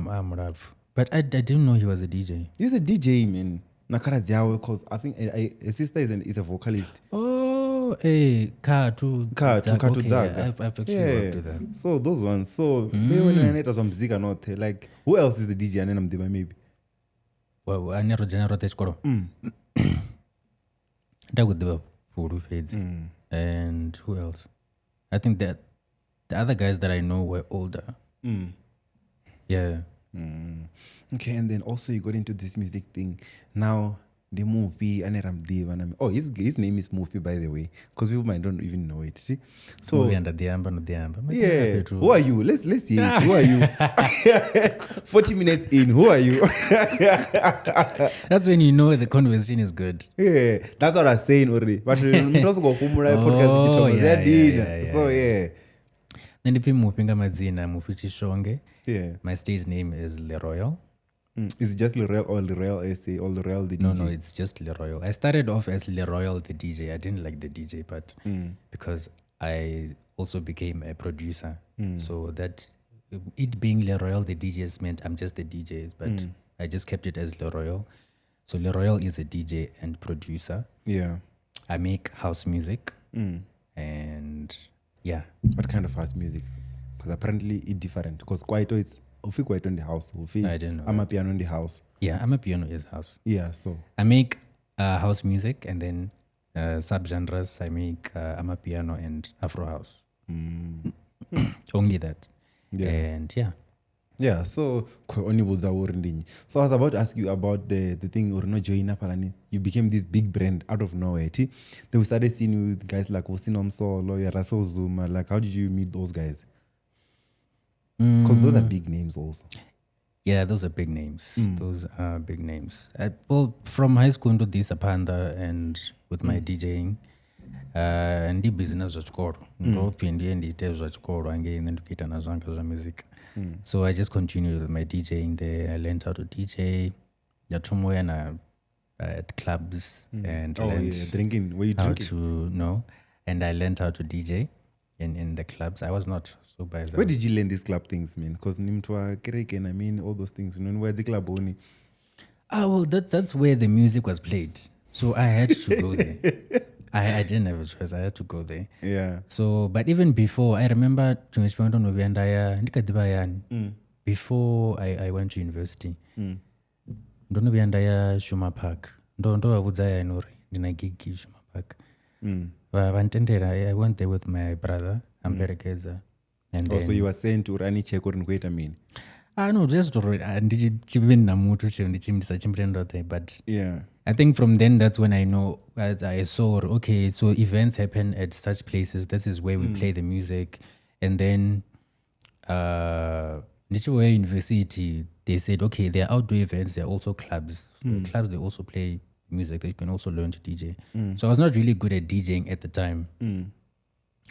I'm rough. But I didn't know he was a DJ. He's a DJ, man. Because I think his sister is a vocalist. Oh, hey, Katu Zaga. I've actually worked with them. So those ones. So maybe when I was on music or not, like who else is the DJ? And then I'm there maybe. Well, I never generated score. That would do Puru Fades. And who else? I think that the other guys that I know were older. Yeah. Okay, and then also you got into this music thing. Now the Mufhi and his name is Mufhi, by the way, because people might don't even know it. See, so yeah. Who are you? Let's see. Who are you? 40 minutes in. Who are you? That's when you know the conversation is good. Yeah, that's what I was saying already. But also go podcast. So yeah. Then if you Mufhi Tshishonge. Yeah. My stage name is Leroyale. Is it just Leroyale or Leroyale SA or Leroyale the DJ? No, it's just Leroyale. I started off as Leroyale the DJ. I didn't like the DJ part because I also became a producer. So that it being Leroyale the DJs meant I'm just the DJ, but I just kept it as Leroyale. So Leroyale is a DJ and producer. Yeah. I make house music. And yeah. What kind of house music? Because apparently it's different. Because Kwaito is Kwaito in the house. I don't know. I'm a piano in the house. Yeah, I'm a piano is house. Yeah, so I make house music and then subgenres. I make I'm piano and Afro house. Only that. Yeah. And yeah. Yeah, so I was about to ask you about the thing you became this big brand out of nowhere. Then we started seeing you with guys like Sino, Msolo, Russell Zuma. Like, how did you meet those guys? Because those are big names also. Yeah, those are big names. Those are big names. Well, from high school into this Apanda and with my DJing, and the business was called. So I just continued with my DJing there. I learned how to DJ. At clubs and drinking. Were you drinking? And I learned how to DJ. In the clubs. I was not so bad. Where did you learn these club things, man? Because I mean all those things. Where the club only? Well, that's where the music was played. So I had to go there. I didn't have a choice. I had to go there. Yeah. So, but even before, I remember before I went to university. Ndono biandaya Shuma Park. Ndo wabuzaya nuri. Dina gigi Shuma Park. I went there with my brother, Amperekeza. And also you were saying to Rani check or mean? No, just but yeah. I think from then that's when I know, as I saw, okay, so events happen at such places. This is where we play the music. And then university, they said, okay, there are outdoor events, there are also clubs. So clubs, they also play music that you can also learn to DJ. So I was not really good at DJing at the time.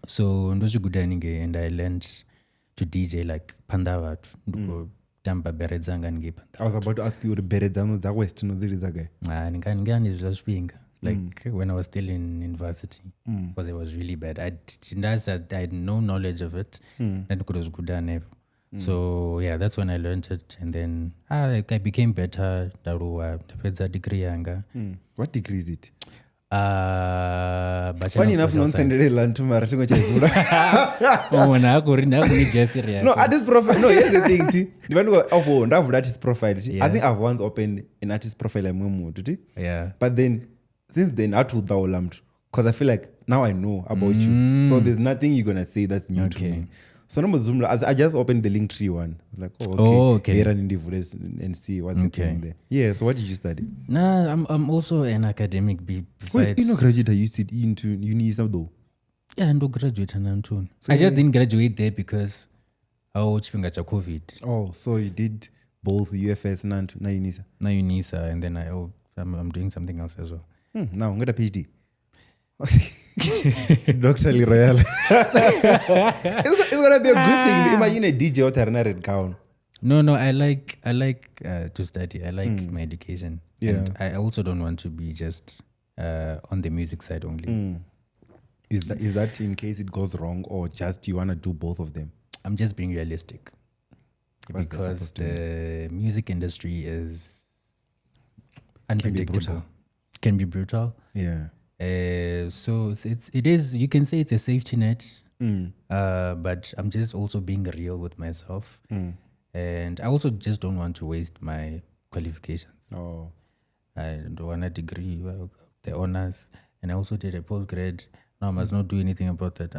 So and I learned to DJ like Pandawa Tamba Beredzanga and I was about to ask you Beredzano the West no Zirizaga. Is just being like when I was still in university because it was really bad. I had no knowledge of it. And it was good. So yeah, that's when I learned it, and then I became better. Daruwa ndapedza degree yanga. What degree is it? Bachelor Funny of enough, Social non-senderela ntumara tingo chaivula. Oh, nakuri Jesse. No, artist profile. No, here's the thing. Ndavula artist profile. I think I've once opened an artist profile. Yeah. But then, since then, because I feel like now I know about you. So there's nothing you're gonna say that's new to me. So I just opened the Linktree one. Like, okay. And see what's happening there. Yeah. So what did you study? Nah, I'm also an academic. Wait, you know, graduate you said into uni though? Yeah, I'm graduate and I'm too. So I just didn't graduate there because COVID. Oh, so you did both UFS and UNISA? Na UNISA, and then I'm doing something else as well. Now I'm going to PhD. Dr. Leroyale. It's gonna be a good thing. Imagine a DJ with a red gown. No, I like to study. I like my education. Yeah. And I also don't want to be just on the music side only. Is that in case it goes wrong, or just you wanna do both of them? I'm just being realistic. Because the music industry is unpredictable. Can be brutal. Yeah. So it is, you can say it's a safety net, but I'm just also being real with myself. And I also just don't want to waste my qualifications. Oh, I don't want a degree, the honors, and I also did a postgrad. Now I must not do anything about that.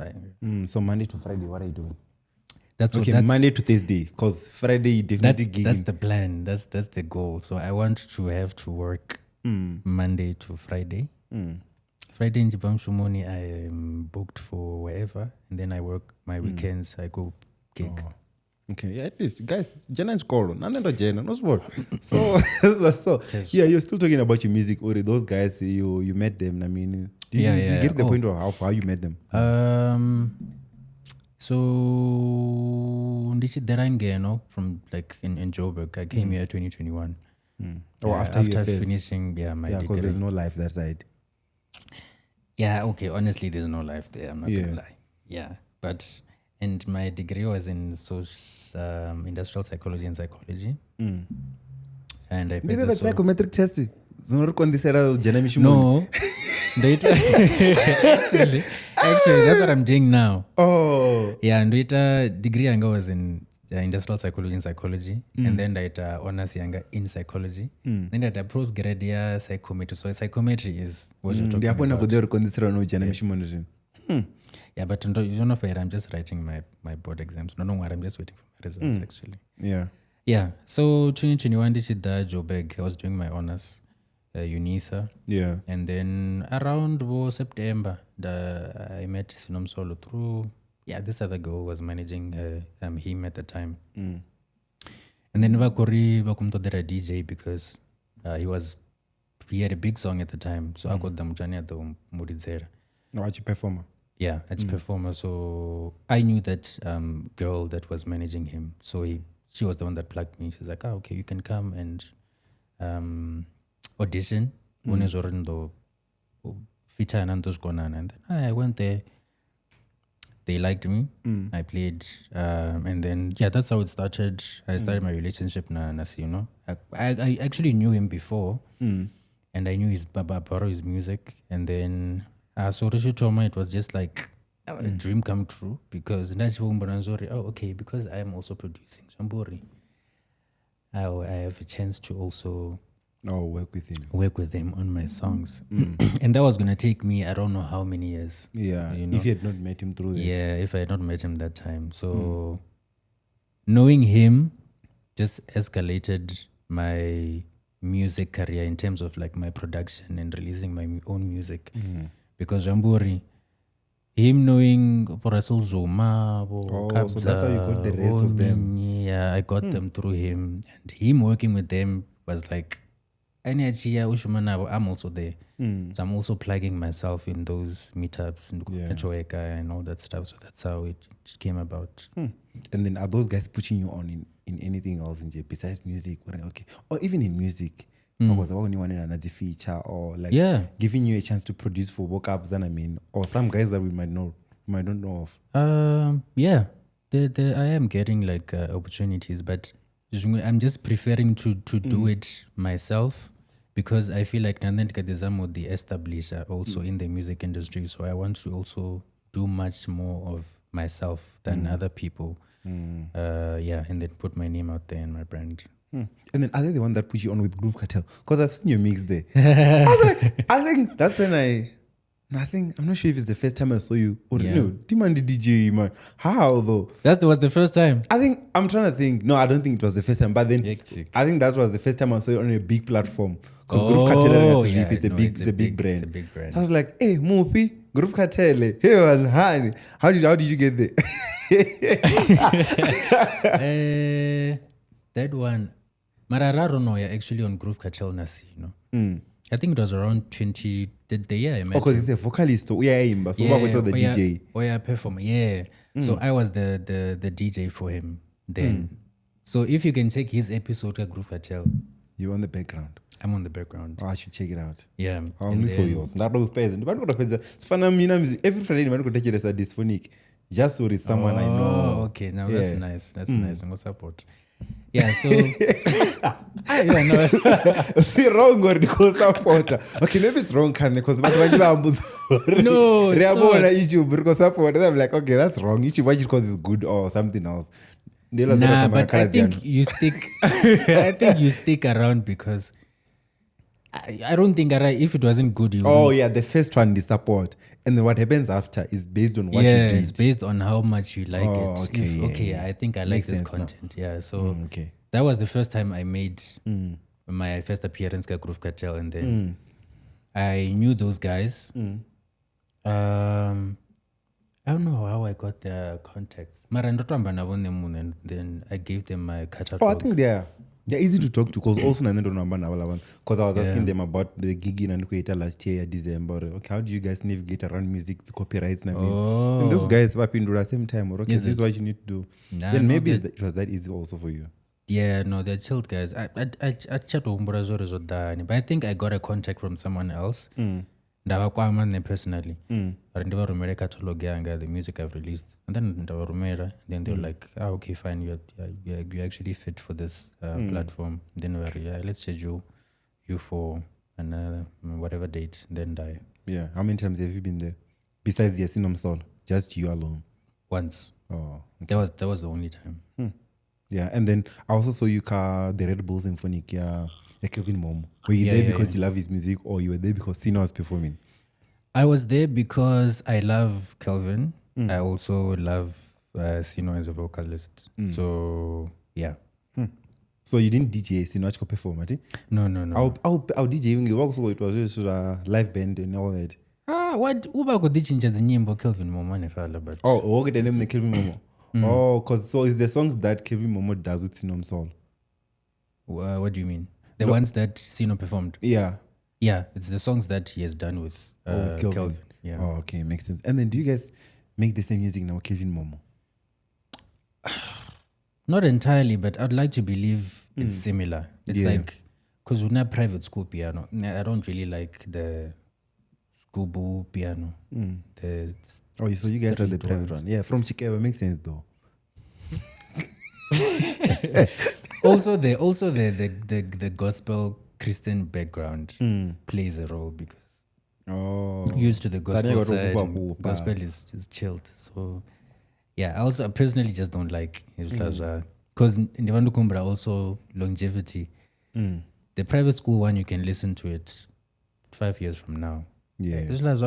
So Monday to Friday, what are you doing? That's Monday to Thursday, because Friday you definitely that's the plan. That's the goal. So I want to have to work Monday to Friday. Friday in Jibamshumoni, I am booked for wherever, and then I work my weekends. I go gig. Oh. Okay, yeah, at least guys, Jenna and Coro, Jenna, no sport. So yeah, you're still talking about your music, or those guys you met them. I mean, did you get the point of how far you met them? So this is Derangeno from like in Joburg. I came here 2021. After finishing my degree. Because there's no life that side. Yeah, okay. Honestly, there's no life there. I'm not gonna lie. Yeah, and my degree was in industrial psychology and psychology. And I did a psychometric test. No, actually, that's what I'm doing now. Oh, yeah. And with degree, I was in industrial psychology and psychology, and then I honors in psychology. Then I postgrad psychometry. So psychometry is what you're talking about. Yeah, but you don't know where I'm just writing my board exams. No, I'm just waiting for my results actually. Yeah. So 2021, this is the Joburg. I was doing my honors, UNISA. Yeah. And then around September, I met Sino Msolo through. Yeah, this other girl was managing him at the time. And then Vakori Vakumtodera DJ because he had a big song at the time. So I got the Mujani at the Murizera. No, as a performer. Yeah, as a performer. So I knew that girl that was managing him. So she was the one that plugged me. She's like, okay, you can come and audition. And then I went there. They liked me. I played, and then that's how it started. I started my relationship na Sino. I actually knew him before, and I knew his music. And then so it was just like a dream come true because because I am also producing Shambori. I have a chance to also work with him on my songs. And that was going to take me I don't know how many years. Yeah, if you had not met him through that. Yeah, if I had not met him that time. So knowing him just escalated my music career in terms of like my production and releasing my own music. Because Jambori, him knowing Porasul Zoma, Kabza, so that's how you got the rest of them. Yeah, I got them through him. And him working with them was like, I'm also there. So I'm also plugging myself in those meetups and all that stuff. So that's how it came about. And then are those guys pushing you on in anything else besides music? Okay. Or even in music? Because I only wanted another feature or like giving you a chance to produce for workups, and or some guys that we might not know of. I am getting like opportunities, but I'm just preferring to do it myself because I feel like there's some of the established also in the music industry. So I want to also do much more of myself than other people. And then put my name out there and my brand. And then are they the one that put you on with Groove Cartel? Because I've seen your mix there. I was like, I think that's when I'm not sure if it's the first time I saw you. Or no, Demand DJ, man. How though? That was the first time. I'm trying to think. No, I don't think it was the first time. But then I think that was the first time I saw you on a big platform. Because Groove Cartel, it's a big brand. It's a big brand. So I was like, hey, Mufhi, Groove Cartel. Hey, man, honey. How did you get there? That one. Marararo no, you're actually on Groove Cartel Nasi, you know. I think it was around 20 the year I met. Because he's a vocalist, so the DJ. Performer. Yeah. So I was the DJ for him then. So if you can check his episode at Groove Cartel. You're on the background. I'm on the background. Oh, I should check it out. Yeah. I only saw yours. It's fun. Every Friday, I'm going to take it as a dysphonic. Just so it's someone I know. Okay, now that's nice. That's nice. I'm going to support. Yeah, so it's wrong or supporter. Okay, maybe it's wrong because no, YouTube because support. I'm like, okay, that's wrong. You should watch it because it's good or something else. Nah, but I think you stick. I think you stick around because I don't think if it wasn't good, you. Oh yeah, the first one is support, and then what happens after is based on what you did. It's based on how much you like it. Okay, I think I like this content. Now. Yeah, so that was the first time I made my first appearance at Groove Cartel, and then I knew those guys. I don't know how I got their contacts. And then I gave them my catalog. Oh, I think they're easy to talk to because also because I was asking them about the gig in Anqueta last year, December. Okay, how do you guys navigate around music to copyrights? And those guys were in the same time. Okay, this is what you need to do. Then maybe it was that easy also for you. Yeah, no, they're chilled guys. I chat but I think I got a contact from someone else. Personally. But I catalog the music I've released. And then they were like, okay, fine, you actually fit for this platform. Then we're let's schedule you for another whatever date, then die. Yeah. How many times have you been there? Besides the Sino Msolo? Just you alone? Once. Oh. Okay. That was the only time. Yeah, and then I also saw you the Red Bull Symphonic, Kelvin Momo. Were you there because you love his music or you were there because Sino was performing? I was there because I love Kelvin. I also love Sino as a vocalist. So, yeah. So you didn't DJ Sino perform, right? No. Our DJing, it was just a live band and all that. What? Uba go dichinja zinyimbo Kelvin Momo nefala, but... Oh, okay, the name of Kelvin Momo. Oh, because so it's the songs that Kelvin Momo does with Sino Msolo. What do you mean? The ones that Sino performed? Yeah. Yeah, it's the songs that he has done with Kelvin. Yeah. Oh, okay, makes sense. And then do you guys make the same music now, Kelvin Momo? Not entirely, but I'd like to believe it's similar. It's like, because we're not private school piano. I don't really like the school piano. So you guys are the private one. Yeah, from Tshikevha, makes sense though. also the gospel Christian background plays a role because used to the gospel side, gospel is chilled. So yeah, I personally just don't like his because in the also longevity. The private school one, you can listen to it 5 years from now. Yeah, it's like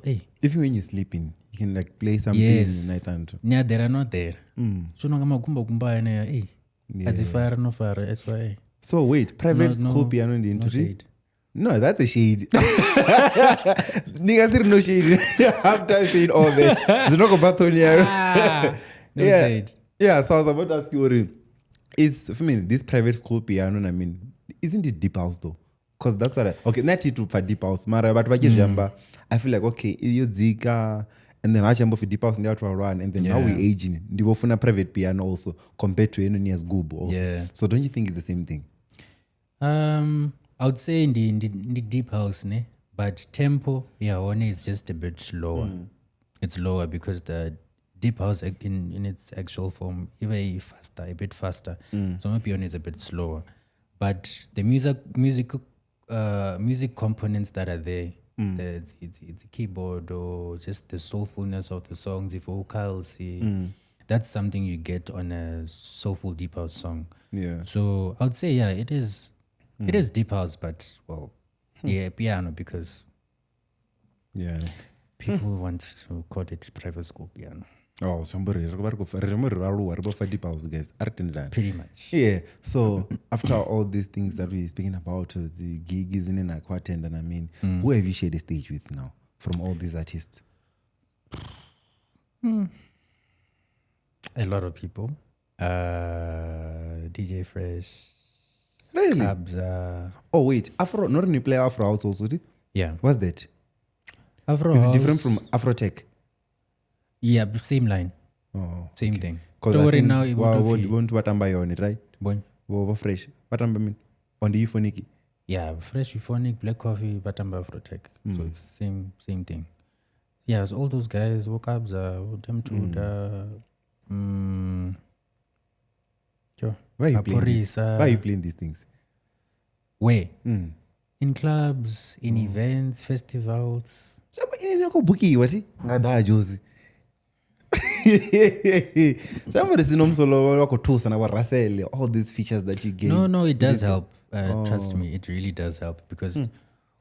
hey. Even when you're sleeping, you can like play something in the night time too. Yeah, they are not there. So hey, as if I no fire, that's why. So wait, private school piano in the industry? No, that's a shade. Niggas still no shade. After saying all that, there's no combat no shade. Yeah, so I was about to ask you, for me, this private school piano, isn't it deep house though? Because that's what not it for deep house, mara, but I feel like, okay, you zika, and then I jump for deep house and to run, and then now we're aging. They will find a private piano also compared to any as Goob also. Yeah. So don't you think it's the same thing? I would say in the deep house, but tempo, one is just a bit slower. It's lower because the deep house in its actual form, even faster, a bit faster. So my piano is a bit slower, but the music components that are there, it's a keyboard or just the soulfulness of the songs, the vocals, that's something you get on a soulful deep house song. Yeah. So I would say, yeah, it is deep house, but piano, because people want to call it private school piano. Oh, somebody deep house, guys. Pretty much. Yeah. So after all these things that we're speaking about, the gigs in Aquatent, and I mean, who have you shared the stage with now from all these artists? A lot of people. DJ Fresh. Really? Kabza. Oh wait, Afro. Not only play Afro House also. Yeah. What's that? Afro Is House. it different from Afrotech? Yeah, same line. Oh, Same thing. Because Don't I worry think now. It would won't watamba on it, right? Fresh. Watamba mean on the euphonic. Yeah, Fresh Euphonic, Black Coffee, Batamba Afrotech. So it's same thing. Yeah, it's all those guys. Kabza, them two. Why are you playing this? Why are you playing these things? Where? In clubs, in events, festivals. Somebody Sino Msolo wakotusa na warasele, all these features that you get. No, it does help. Trust me, it really does help, because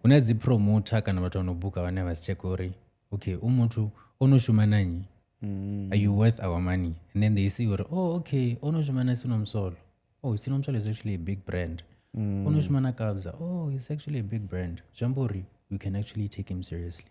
unazi promoter kana watu wanobuka wane wasichekori. Okay, umutu ono shumananyi. Are you worth our money? And then they see, oh, okay, ono shumana Sino Msolo. Oh, Sino Msolo is actually a big brand. Ono shumana Kabza. Oh, it's actually a big brand. Jambori, we can actually take him seriously.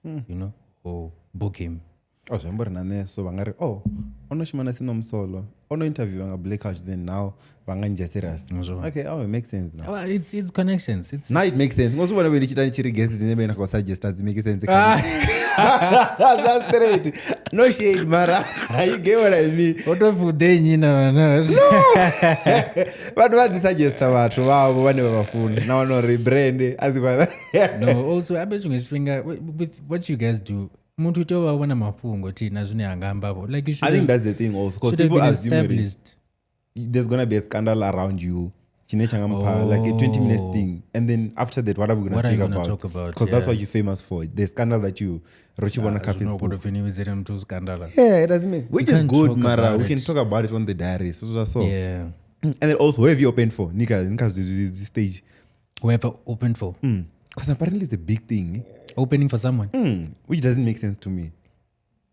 You know, or book him. Oh, somebody nane so bangari. Oh, ono shumana Sino Msolo. Ono interview anga Black Couch, then now banganja serious. Okay, oh, it makes sense now. Well, it's connections. Now it makes sense. Most when we chitani chiri guests zinebe na suggest as make sense. That's straight. No shade, Mara. You get what I mean? What if they no. But what suggest about one of our phone now no rebrand as well. No, also I bet you with what you guys do. Like you should. I think that's the thing also, because people assume there's gonna be a scandal around you. Like a 20-minute thing, and then after that, what are we gonna speak about? Because that's what you're famous for. The scandal that you Rochibana Cafe's book. Yeah, it doesn't make, which is good, Mara. We can talk about it on the diary. So. Yeah. And then also, who have you opened for? Nika's the stage. Whoever opened for? Because apparently it's a big thing. Opening for someone? Which doesn't make sense to me.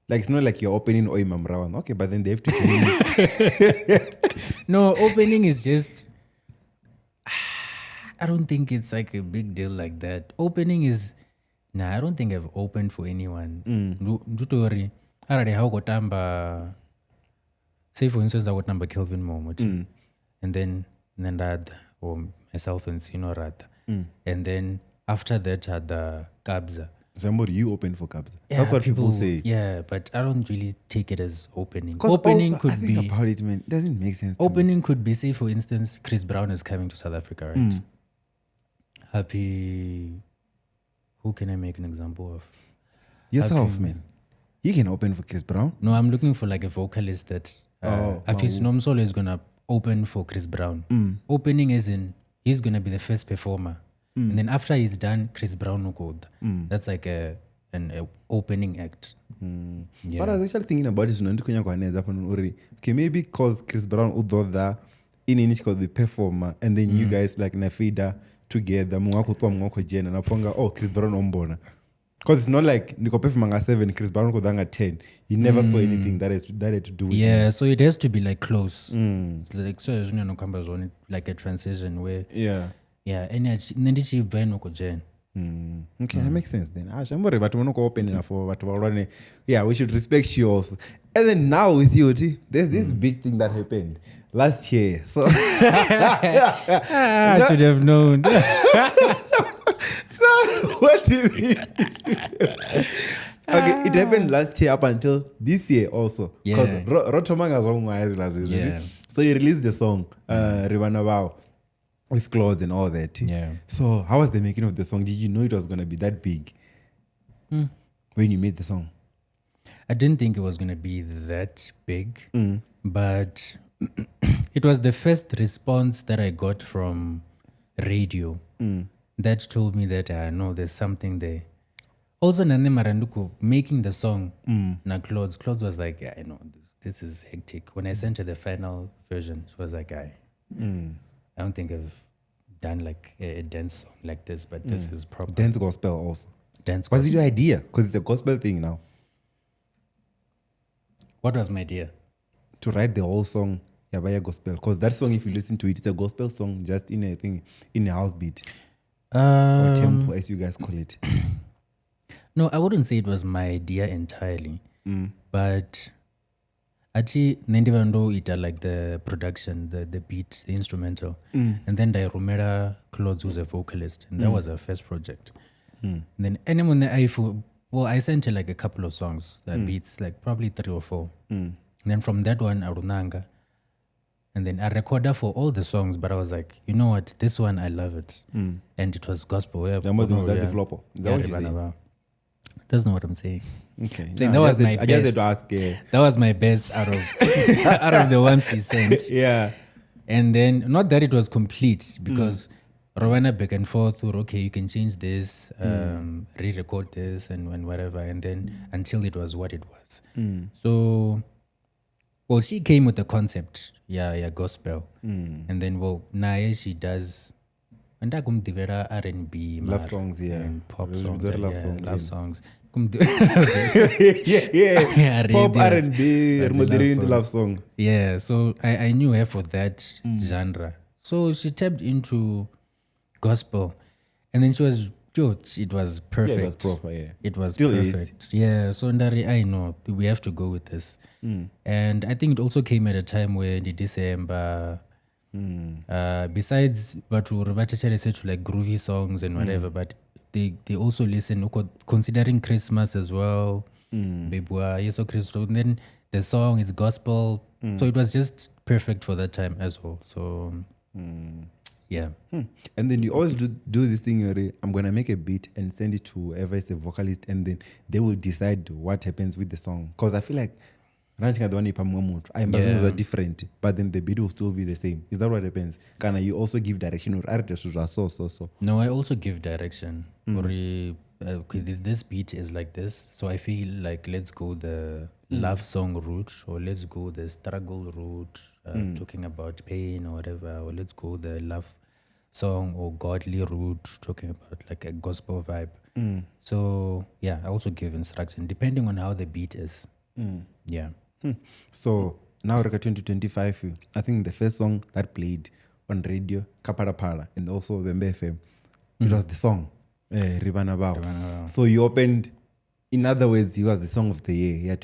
Like, it's not like you're opening Oimam Rawan. Okay, but then they have to train. No, opening is just... I don't think it's like a big deal like that. Opening is... Nah, I don't think I've opened for anyone. Ndutori. Already, how got tamba... Say, for instance, I got number Kelvin Momot. And then Nandad, or myself and Sino Rata. And then after that, had the Kabza. Somebody you open for Kabza. Yeah, that's what people say. Yeah, but I don't really take it as opening. Opening also, could I think be about it, man. It doesn't make sense. Opening could be, say, for instance, Chris Brown is coming to South Africa, right? Happy. Who can I make an example of? Yourself, man. You can open for Chris Brown. No, I'm looking for like a vocalist that. Msolo is gonna open for Chris Brown. Opening is in he's gonna be the first performer. And then after he's done, Chris Brown will go. That's like an opening act. Yeah. But I was actually thinking about it. Okay, maybe because Chris Brown would that in the performer, and then you guys like Nafida together. Oh, Chris Brown ombona. Because it's not like Niko performing at 7, Chris Brown go down at 10. He never saw anything that had to do with him. So it has to be like close. It's like so on like a transition where and then she okay, that makes sense then. But we're not open enough for what we're we should respect you also. And then now with you, there's this big thing that happened last year. So I should have known. What do you mean? Okay, it happened last year up until this year also. Because Rotomanga song so he released the song Ribanabao with clothes and all that. Yeah. So how was the making of the song? Did you know it was gonna be that big when you made the song? I didn't think it was going to be that big, but it was the first response that I got from radio that told me that I know there's something there. Also, Nane Maranduku making the song, na Claude was like, yeah, I know this is hectic. When I sent her the final version, she was like, I don't think I've done like a dance song like this, but this is proper. Dance gospel also. Dance gospel. Was it your idea? Because it's a gospel thing now. What was my idea? To write the whole song, Yabaya gospel. Because that song, if you listen to it, it's a gospel song just in a house beat. Or tempo, as you guys call it. No, I wouldn't say it was my idea entirely. But actually, Nendivando ita like the production, the beat, the instrumental. And then the Romera Claude was a vocalist. And that was our first project. And then anyone I sent her like a couple of songs, beats, like probably 3 or 4. And then from that one, Arunanga. And then I recorded for all the songs, but I was like, you know what, this one, I love it. And it was gospel. Yeah, that's not what I'm saying. Okay. That was my best. I just had to ask. That was my best out of out of the ones she sent. Yeah. And then, not that it was complete, because Rowena back and forth, okay, you can change this, re-record this, and whatever. And then until it was what it was. So, well, she came with the concept, gospel. And then, Naya, she does R&B, love songs, and pop songs, love songs. Pop R&B, love song. Yeah, so I knew her for that genre. So she tapped into gospel, and then it was perfect. Yeah, it was proper, yeah. It was still perfect. Is. Yeah, so Ndari, I know we have to go with this. And I think it also came at a time where in December, besides Batu Rubatachere to like groovy songs and whatever, but they also listen, considering Christmas as well, Bebua, Yeso Christo, and then the song is gospel. So it was just perfect for that time as well. So yeah. And then you always do this thing where I'm going to make a beat and send it to whoever is a vocalist, and then they will decide what happens with the song. Because I feel like are different, but then the beat will still be the same. Is that what happens? Can you also give direction or so? No, I also give direction. Okay, this beat is like this, so I feel like let's go the love song route, or let's go the struggle route, talking about pain or whatever, or let's go the love song or godly route, talking about like a gospel vibe. So yeah, I also give instruction depending on how the beat is. Yeah. So now 2025, I think the first song that played on radio, Kaparapara, and also Venda FM, it was the song Ribana Bao. So you opened, in other words, it was the song of the year. Yeah,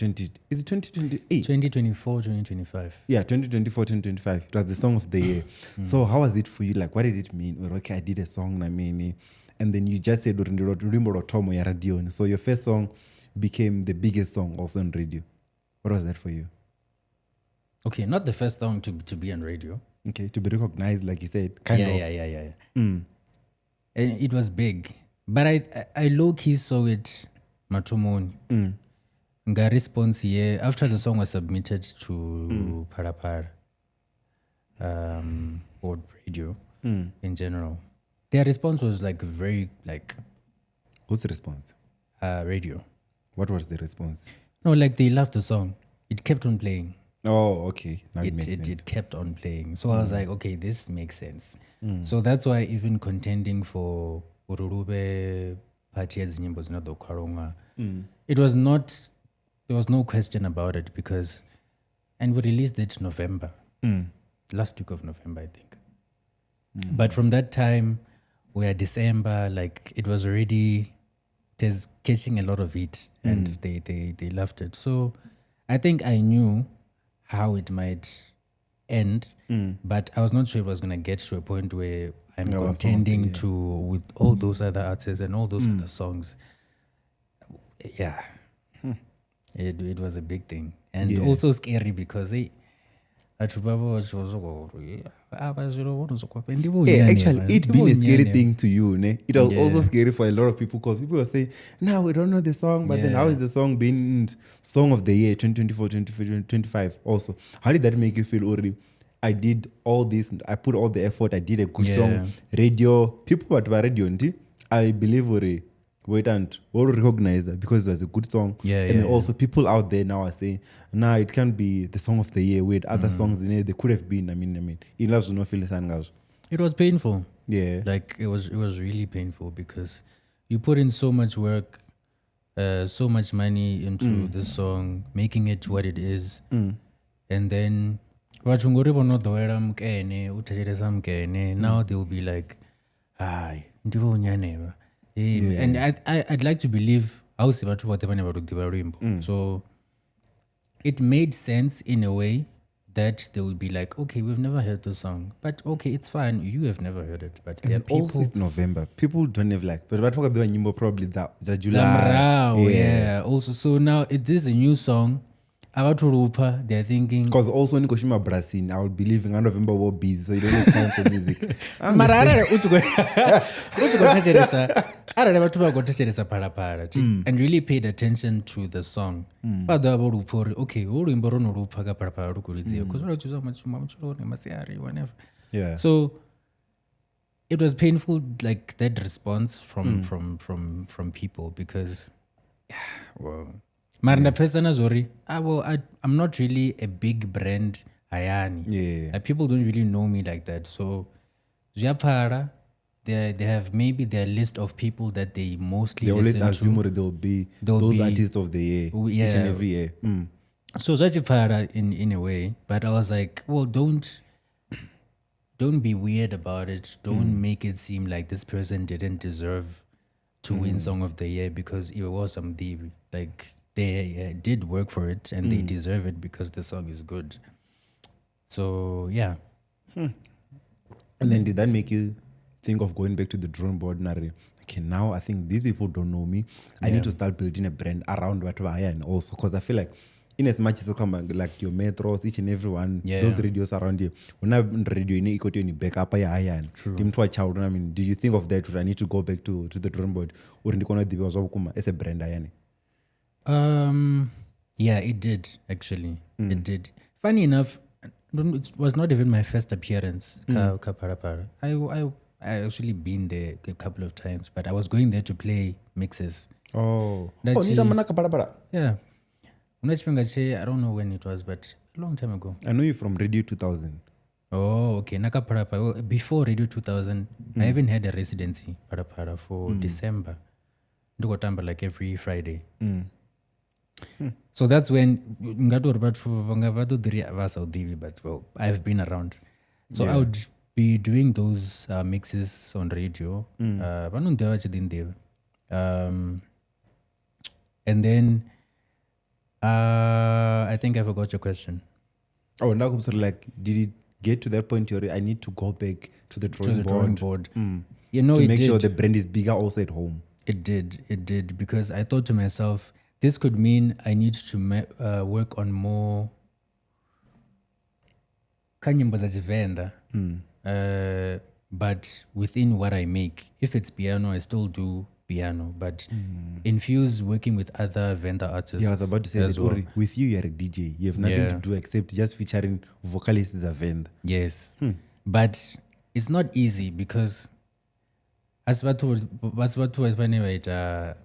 is it 2028? 2024, 2025. Yeah, 2024, 2025. It was the song of the year. So how was it for you? Like, what did it mean? Or, okay, I did a song, and then you just said Rimbo Tomo ya radio. So your first song became the biggest song also on radio. What was that for you? Okay, not the first song to be on radio. Okay, to be recognized, like you said, kind of. Yeah. And it was big. But I low-key saw it matumoni. Nga response here, after the song was submitted to Parapara, or radio in general, their response was like very like... What's the response? Radio. What was the response? No, like they loved the song. It kept on playing. Oh, okay. Now it makes sense. It kept on playing. So I was like, okay, this makes sense. So that's why even contending for Ururube Patia's Nyimbo Zinado Kwaronga, it was not, there was no question about it because, and we released it November, last week of November, I think. But from that time, we are December, like it was already, it was catching a lot of heat and they loved it. So I think I knew how it might end, but I was not sure it was going to get to a point where I'm contending with all those other artists and all those other songs. Yeah. It was a big thing. And also scary because actually, it being a scary thing to you, ne? It was also scary for a lot of people because people were saying, "No, we don't know the song." But then, how is the song being song of the year 2024, 2025? Also, how did that make you feel? Already, I did all this. I put all the effort. I did a good song. Radio people at radio, I believe wait and all recognize that because it was a good song. And then also people out there now are saying, nah, it can't be the song of the year. Wait, other songs in it, they could have been. I mean, in loves no feel it was painful. Yeah. Like it was really painful because you put in so much work, so much money into this song, making it what it is. And then now they'll be like, and I'd like to believe so it made sense in a way that they will be like, okay, we've never heard the song, but okay, it's fine, you have never heard it, but there are people. Also, it's November, people don't have like, but what the probably July. Also, so now this is a new song. They're thinking because also in Koshima Brasin, I would be leaving on November war busy, so you don't have time for music. And really paid attention to the song. So it was painful, like that response from people because I'm not really a big brand ayani. Like, people don't really know me like that. So they have maybe their list of people that they mostly listen to. They always assume they'll be those artists of the year each and every year. So in a way, but I was like, well, don't be weird about it. Don't make it seem like this person didn't deserve to win Song of the Year because it was something like they did work for it and they deserve it because the song is good. So yeah. And then did that make you think of going back to the drawing board narrative? Okay, now I think these people don't know me. I need to start building a brand around what I am also, because I feel like in as much as come like your metros, each and every one, those radios around you, when I radio in iko ni back up iron. True. I mean, did you think of that? I need to go back to the drawing board or as a brand iron? Yeah, it did actually. It did. Funny enough, it was not even my first appearance. I actually been there a couple of times, but I was going there to play mixes. Yeah. I don't know when it was, but a long time ago. I know you from Radio 2000. Oh, okay. Well, before Radio 2000, I even had a residency Parapara for December. Ndokotamba like every Friday. So that's when but well, I've been around. So I would be doing those mixes on radio. And then I think I forgot your question. Oh, now I'm sort of like, did it get to that point where I need to go back to the drawing board? You know, to make sure the brand is bigger also at home. It did, because I thought to myself, this could mean I need to work on more kanyimbo za Venda, but within what I make. If it's piano, I still do piano, but infuse working with other Venda artists. Yeah, I was about to say that well. With you, you're a DJ. You have nothing to do except just featuring vocalists of Venda. Yes, but it's not easy because as what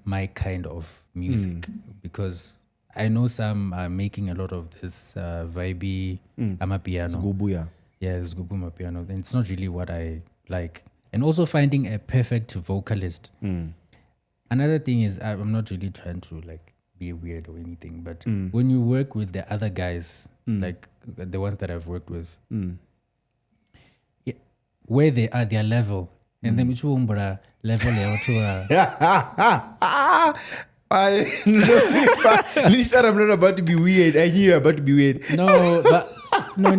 my kind of music, because I know some are making a lot of this vibey amapiano. Zgubu, Zgubu amapiano. And it's not really what I like. And also finding a perfect vocalist. Another thing is, I'm not really trying to like be weird or anything, but when you work with the other guys, like the ones that I've worked with, where they are, their level, and then which umbra level I'm not about to be weird. I hear you're about to be weird. No, but no,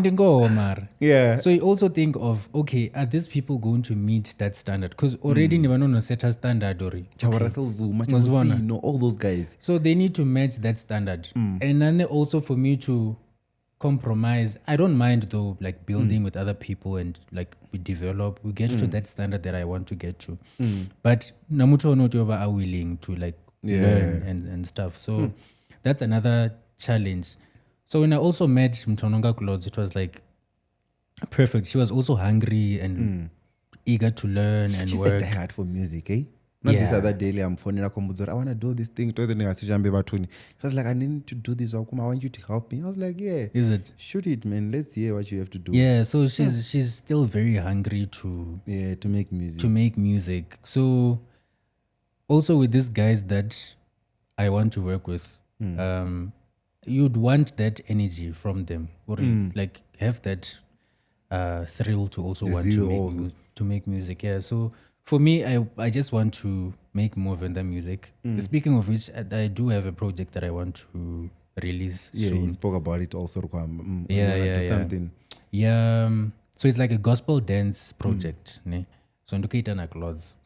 Omar. Yeah. So you also think of, okay, are these people going to meet that standard? Because already never know set a standard or all those guys. So they need to match that standard. And then also for me to compromise. I don't mind though, like building with other people and like we develop, we get to that standard that I want to get to. But namuto notoba are willing to like learn and stuff. So that's another challenge. So when I also met Mtononga Clothes, it was like perfect. She was also hungry and eager to learn and She's work. like diehard for music, eh? Not this other daily I'm phoning her, I want to do this thing. She was like, I need to do this. I want you to help me. I was like, yeah. Is it? Shoot it, man. Let's hear what you have to do. Yeah, so she's still very hungry to make music. So also with these guys that I want to work with, you'd want that energy from them, or like have that thrill to also want to make music. Yeah. So for me, I just want to make more Venda music. Speaking of which, I do have a project that I want to release soon. You spoke about it also. Something. Yeah. So it's like a gospel dance project. Ne? So Ndukitana Clothes.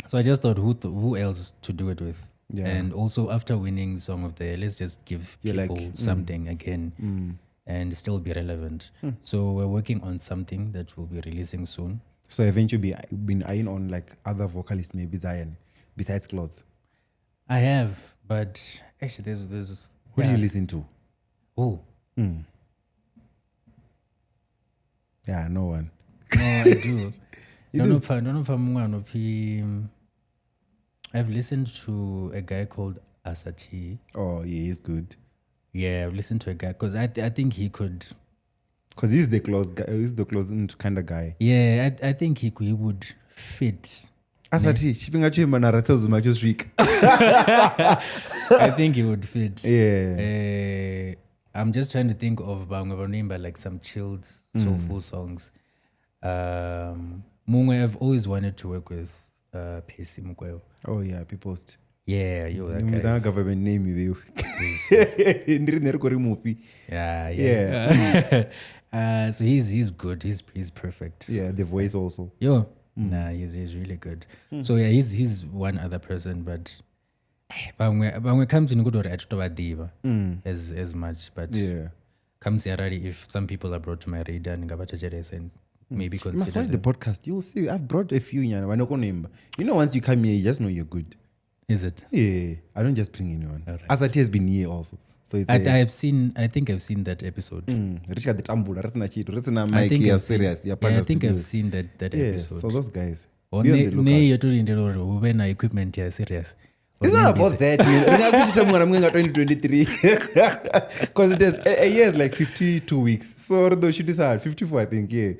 So I just thought, who else to do it with? Yeah. And also after winning Song of the Year, let's just give people something again and still be relevant. So we're working on something that we'll be releasing soon. So haven't you been eyeing on like other vocalists maybe Zion besides Clothes? I have, but actually there's who do you listen to? Oh. Yeah, no one. No, I do. Don't know if I'm one of him. I've listened to a guy called Asati. Oh, yeah, he's good. Yeah, I've listened to a guy because I think he could. Because he's the close guy. He's the close kind of guy. Yeah, I think he would fit. Asati, shipping at him and I think he would fit. Yeah. I'm just trying to think of like some chilled, soulful songs. Mungwe, I've always wanted to work with Pesi Mukweyo. Oh yeah, People's. Yeah, that guy. Government name you. Yeah. So he's good. He's perfect. Yeah, the voice also. Nah, he's really good. So yeah, he's one other person, but when it comes in good or as much, but comes already if some people are brought to my radar and maybe consider. You must watch the podcast. You will see. I've brought a few. You know, once you come here, you just know you're good. Is it? Yeah, I don't just bring anyone. Right. Asati has been here also, so it's I think I've seen that episode. Richard the Tambula, I think I've seen that episode. So those guys. You're doing the equipment here serious. It's not about that. 2023 because it is a year is like 52 weeks. So though she decided 54, I think. Yeah,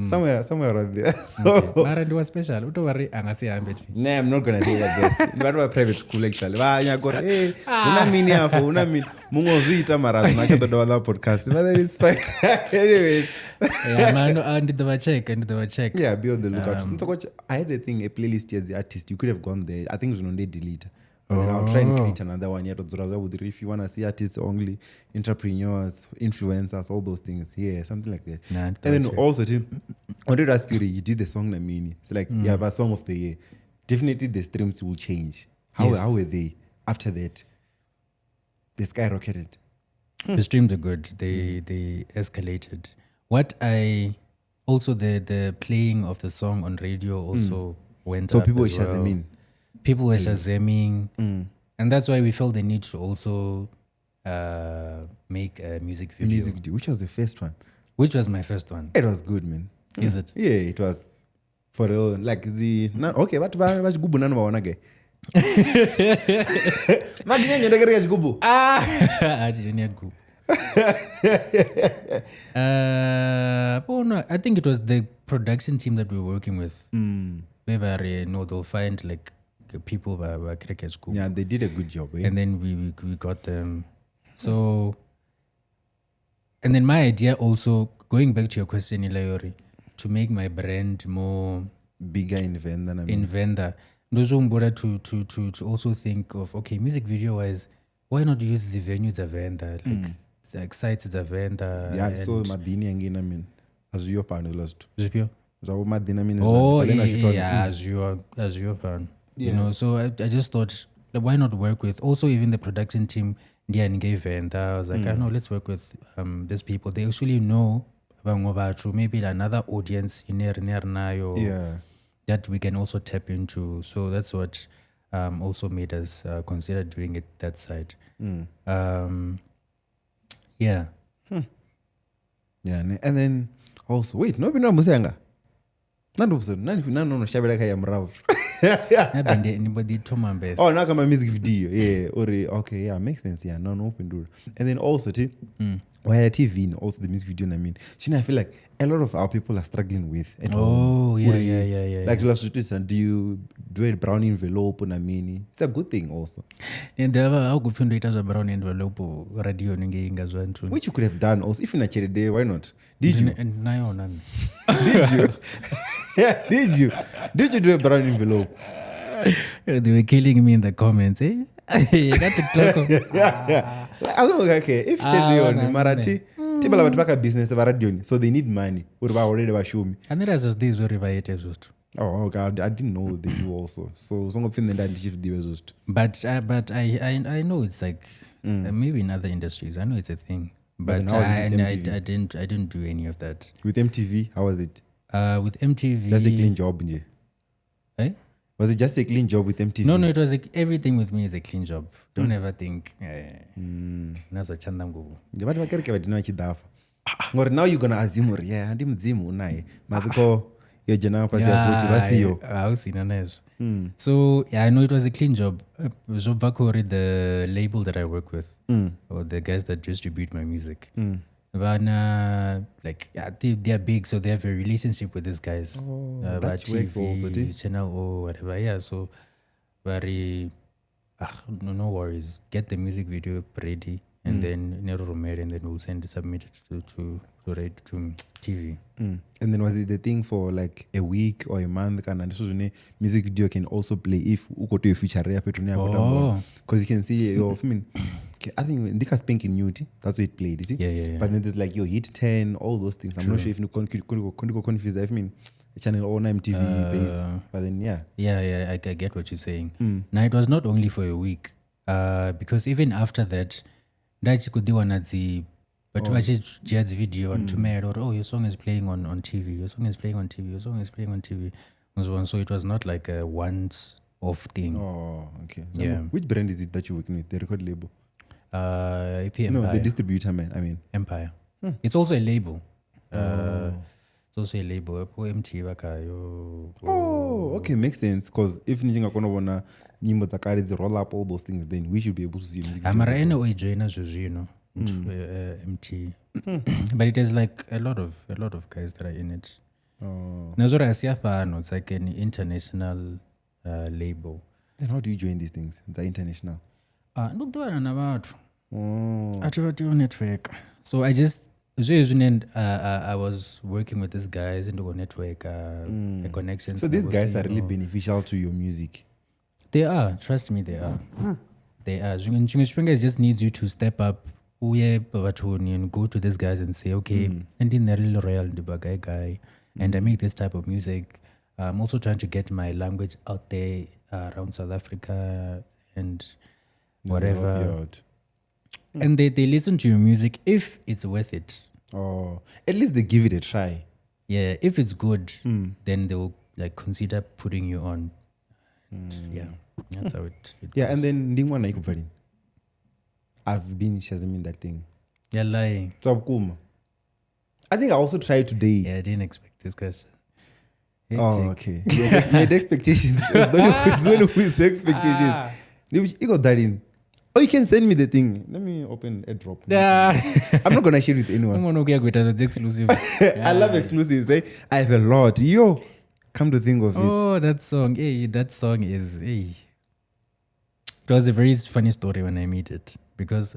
somewhere around there. So Mara do special. Nah, I'm not gonna do that. But we're private school actually. Podcast, but then it's fine. Anyways, yeah, man, I did the check. Yeah, be on the lookout. I had a playlist as the artist. You could have gone there. I think it's on they delete. I'll try and create another one yet. If you want to see artists only, entrepreneurs, influencers, all those things. Yeah, something like that. And then also, I wanted to ask you, you did the song Namini. It's like, but Song of the Year. Definitely the streams will change. How were they after that? They skyrocketed. The streams are good. They escalated. What I also the playing of the song on radio also went up. So people were shazaming. People were shazaming, and that's why we felt the need to also make a music video. Which was the first one? Which was my first one. It was good, man. Is it? Yeah, it was. For real, like okay, but gubu nani waona ge. Magini ndagere ya gubu. No, I think it was the production team that we were working with. Maybe they'll find like people were cricket school. Yeah, they did a good job. And then we got them. So, and then my idea also, going back to your question, Ilayori, to make my brand more bigger in Venda. In Venda. To also think of, okay, music video wise, why not use the venues of Venda? Like sites of Venda. Yeah, so Madini and as your panel last. Zipio? As your fan. You know, so I just thought, why not work with also even the production team Venda. I was like, I know, let's work with these people. They actually know maybe another audience in nayo that we can also tap into. So that's what also made us consider doing it that side. Yeah. Yeah, and then also wait, no musanga. No shabela kaya mravu. Anybody to my best. Oh, now come my music video. Yeah, okay, yeah, makes sense. Yeah, no open door. And then also why TV also the music video, I mean, I feel like a lot of our people are struggling with at home. Yeah. Like last week, do you do a brown envelope on a mini? It's a good thing also. And there are good find it as a brown envelope radio which you could have done also if in a cherry day, why not? Did you? Did you? Yeah, did you? Did you do a brown envelope? They were killing me in the comments, eh? You got to talk. Yeah. I was like, okay, if cherry on Marathi, people have to business of radio, so they need money. What about already show me? And there is this very Oh God, I didn't know they do also. So some of them that shift the just. But I know it's like maybe in other industries I know it's a thing. But I didn't do any of that. With MTV, how was it? With MTV, just a clean job, eh? Was it just a clean job with MTV? No, it was like everything with me is a clean job. Don't ever think. Nazo chanda nguvu. But vakereke vadina vachidafa. Ngori now you're gonna assume yeah, andi mudzimu unaye. Maziko yo jana pasi yafuti vasiyo. Ausina nazo. So yeah, I know it was a clean job. Zobvakori the label that I work with, or the guys that distribute my music. But like they are big, so they have a relationship with these guys. That works also, channel or whatever. Yeah, so very no worries. Get the music video ready, and then and then we'll submit it to TV. And then was it the thing for like a week or a month? And this was music video can also play if you go to a feature rap because you can see your I think Ndika Spanking Newty, that's what it played, it? Yeah. But then there's like your hit 10, all those things. I'm not sure if you could confuse. I mean, channel or MTV based. But then yeah, I get what you're saying. Now it was not only for a week, because even after that, that you could do another. But Jed's video on Tomorrow, or your song is playing on TV, your song is playing on TV, your song is playing on TV. So it was not like a once-off thing. Oh, okay. Yeah. Which brand is it that you're working with, the record label? The distributor, man. I mean, Empire. It's also a label. It's also a label. Oh, okay, makes sense. Because if Nijinga Kono wanna Nimbo Takari roll up all those things, then we should be able to see music. Amara join us, MT. But it is like a lot of guys that are in it. It's like an international label. Then how do you join these things? It's international. Network. So I just I was working with these guys into a network, a connection. So these guys are really beneficial to your music. They are. Trust me, they are. They are. Junge just needs you to step up. And go to these guys and say, okay, and in the Leroyale guy, and I make this type of music. I'm also trying to get my language out there around South Africa and whatever. And they listen to your music if it's worth it. Oh, at least they give it a try. Yeah, if it's good, then they will like consider putting you on. Yeah, that's how it yeah, goes. And then Ndingwa Naikupari. I've been shazaming that thing. You're lying. So I think I also tried today. Yeah, I didn't expect this question. Okay. You had expectations. It's not with expectations. You got that in. Oh, you can send me the thing. Let me open AirDrop. I'm not going to share it with anyone. It's exclusive. I love exclusives. Eh? I have a lot. Yo, come to think of it. Oh, that song. Hey, that song is... Hey. It was a very funny story when I made it. Because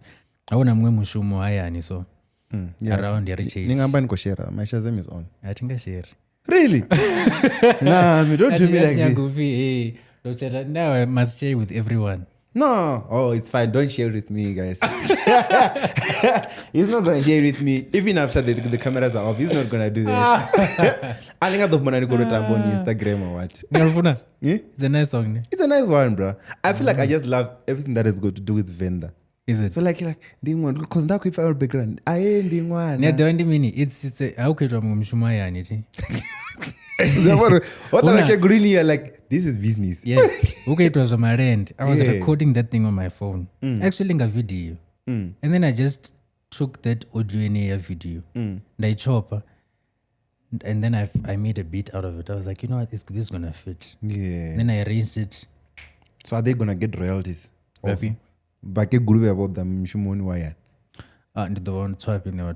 I want to mushumo ayani so around the riches. My Shazam is on. I think I share. Really? Nah, don't do me like this. Now I must share with everyone. No. Oh, it's fine. Don't share with me, guys. He's not going to share with me. Even after the cameras are off, he's not going to do that. I think I'm going to go on Instagram or what. It's a nice song. It's a nice one, bro. I feel like I just love everything that has got to do with Venda. Is it? So like ndingwana because ndakuifa our background. Aye ndingwana. Yeah, the only meaning it's how could mshuma yani ti. What are like green here like this is business. Yes. Okay, it was on my end. I was recording that thing on my phone. Actually in a video. And then I just took that audio in a video. And I chop. And then I made a beat out of it. I was like, you know what, this is gonna fit. Yeah. Then I arranged it. So are they gonna get royalties? Also? Bake group about them mshumoni waya. And the one swapping the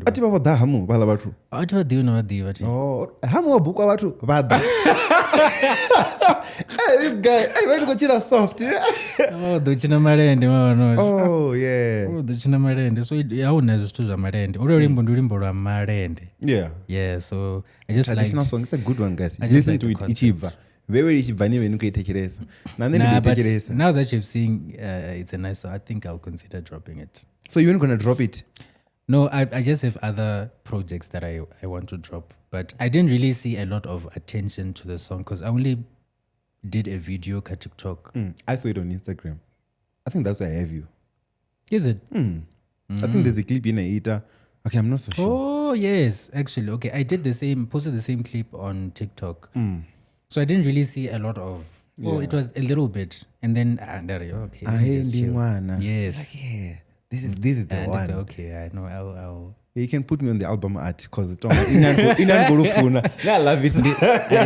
Ati baba da hamu bala batu. Ati wa diyo na wa diyo ati. Oh, hamu wa buku wa batu bada. Hey, this guy, I went to go chila soft. Oh, duchina marende mama. Oh, yeah. Oh, duchina marende. So how nazo stu za marende. Ule limbo ndulimbo la marende. Yeah. Yeah, so I just like traditional song. It's a good one, guys. Listen to it. Ichiva. Very ichiva niwe nuko itekeleza. Na nene itekeleza. Now that you've seen it's a nice song, I think I'll consider dropping it. So you're not gonna drop it? No, I just have other projects that I want to drop. But I didn't really see a lot of attention to the song because I only did a video ka TikTok. I saw it on Instagram. I think that's why I have you. Is it? I think there's a clip in a eater. Okay, I'm not so sure. Oh, yes. Actually, okay. I did posted the same clip on TikTok. So I didn't really see a lot of, it was a little bit. And then, okay. Just chill. Yes. Like, yeah. This is the one. Okay, I know. I'll you can put me on the album art because I love it.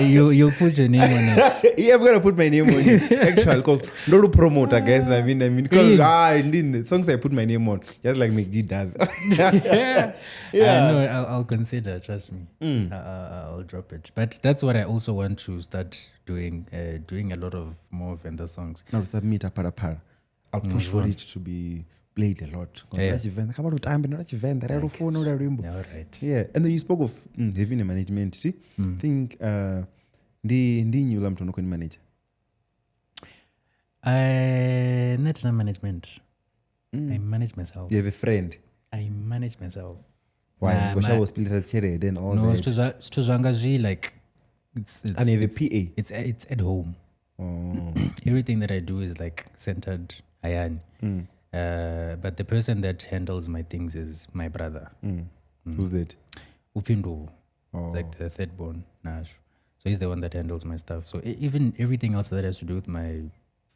You'll put your name on it. Yeah, I'm gonna put my name on it. Actually, because not to promote, I guess. I mean, because the songs I put my name on, just like McG does. Yeah. I know. I'll consider. Trust me. I'll drop it. But that's what I also want to start doing. Doing a lot of more Venda songs. Now submit a para. I'll push for it to be played a lot. Yeah. Yeah. And then you spoke of having a management. See? I think new lam tono manager. Not management. I manage myself. You have a friend. I manage myself. Why? I was split as then all no, that. No, like it's and you have a PA. It's at home. Oh. Everything that I do is like centered Ayani. But the person that handles my things is my brother. Who's that? Ufindu. Like the third born. Nash. So he's the one that handles my stuff. So even everything else that has to do with my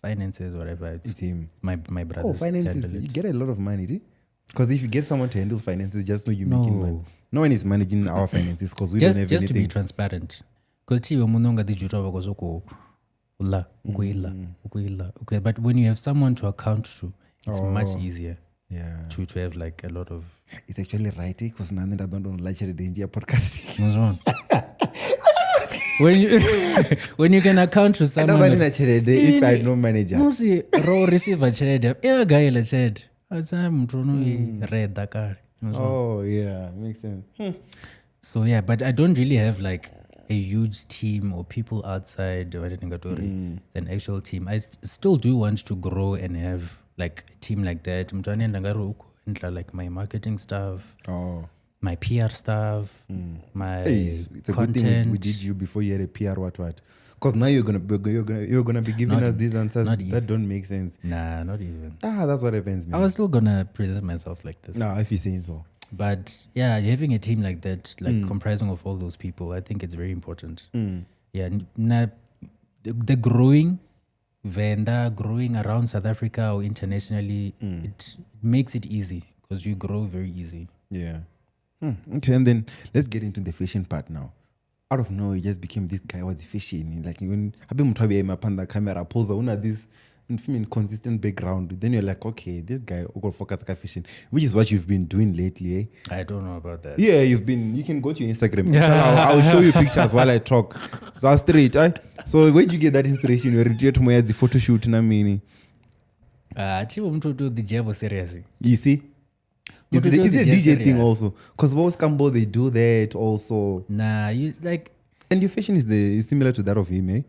finances, whatever, it's him. My brother. Oh, finances. You get a lot of money, because if you get someone to handle finances, just know you're making money. No one is managing our finances because we don't have anything. Just to be transparent. Because but when you have someone to account to, it's much easier. Yeah. To have like a lot of. It's actually right, because now I don't like the India podcast. What's wrong? when you can account to someone. If I know manager. No, see, raw receiver chelede. Yeah, guy la ched. I'm read that card. Oh yeah, makes sense. So yeah, but I don't really have like a huge team or people outside or anything. It's an actual team. I still do want to grow and have like a team like that. I'm trying to like my marketing stuff, my PR stuff, my it's a content. good thing we did you before you had a PR what. Because now you're gonna be giving us these answers that don't make sense. Nah, not even. That's what happens, man. I was still gonna present myself like this. No, if you're saying so. But yeah, having a team like that, like comprising of all those people, I think it's very important. Yeah, the growing Venda, growing around South Africa or internationally, it makes it easy because you grow very easy. Yeah. Okay, and then let's get into the fashion part now. Out of nowhere, you just became this guy who was fashion. Like when the camera pose, this consistent background, then you're like, okay, this guy will focus on fashion, which is what you've been doing lately, eh? I don't know about that. Yeah, you can go to your Instagram. I'll show you pictures while I talk. So I'll straight, eh? So where did you get that inspiration? You're to the photo shoot, na mini. To do the job seriously. You see? Is it a DJ thing also? Because Boss Cambo, they do that also. Nah, you like. And your fashion is similar to that of him, eh?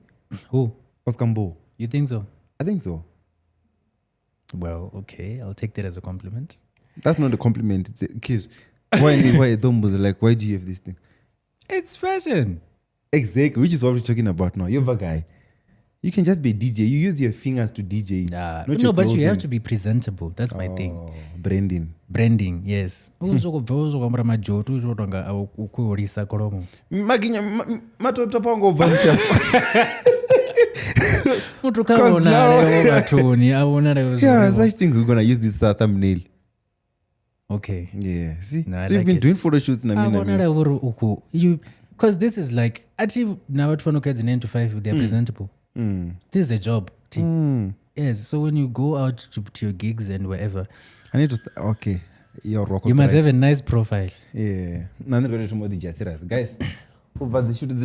Who? Boss Cambo. You think so? I think so. Well, okay, I'll take that as a compliment. That's not a compliment. It's a kiss. Why do you have this thing? It's fashion. Exactly, which is what we're talking about now. You're a guy. You can just be a DJ. You use your fingers to DJ. No, but you have to be presentable. That's my thing. Branding, yes. Uzokubva majoto uzotonga ukuorisa kolomo. Maginya matotopongo vansia. Yeah, such things we're gonna use this thumbnail. Okay. Yeah. See, no, so you've been doing photo shoots. Because this is like actually now at 9 to 5 they're presentable. This is a job. Yes. So when you go out to your gigs and wherever, I need to. Okay. You must have a nice profile. Yeah. Guys. Shoot that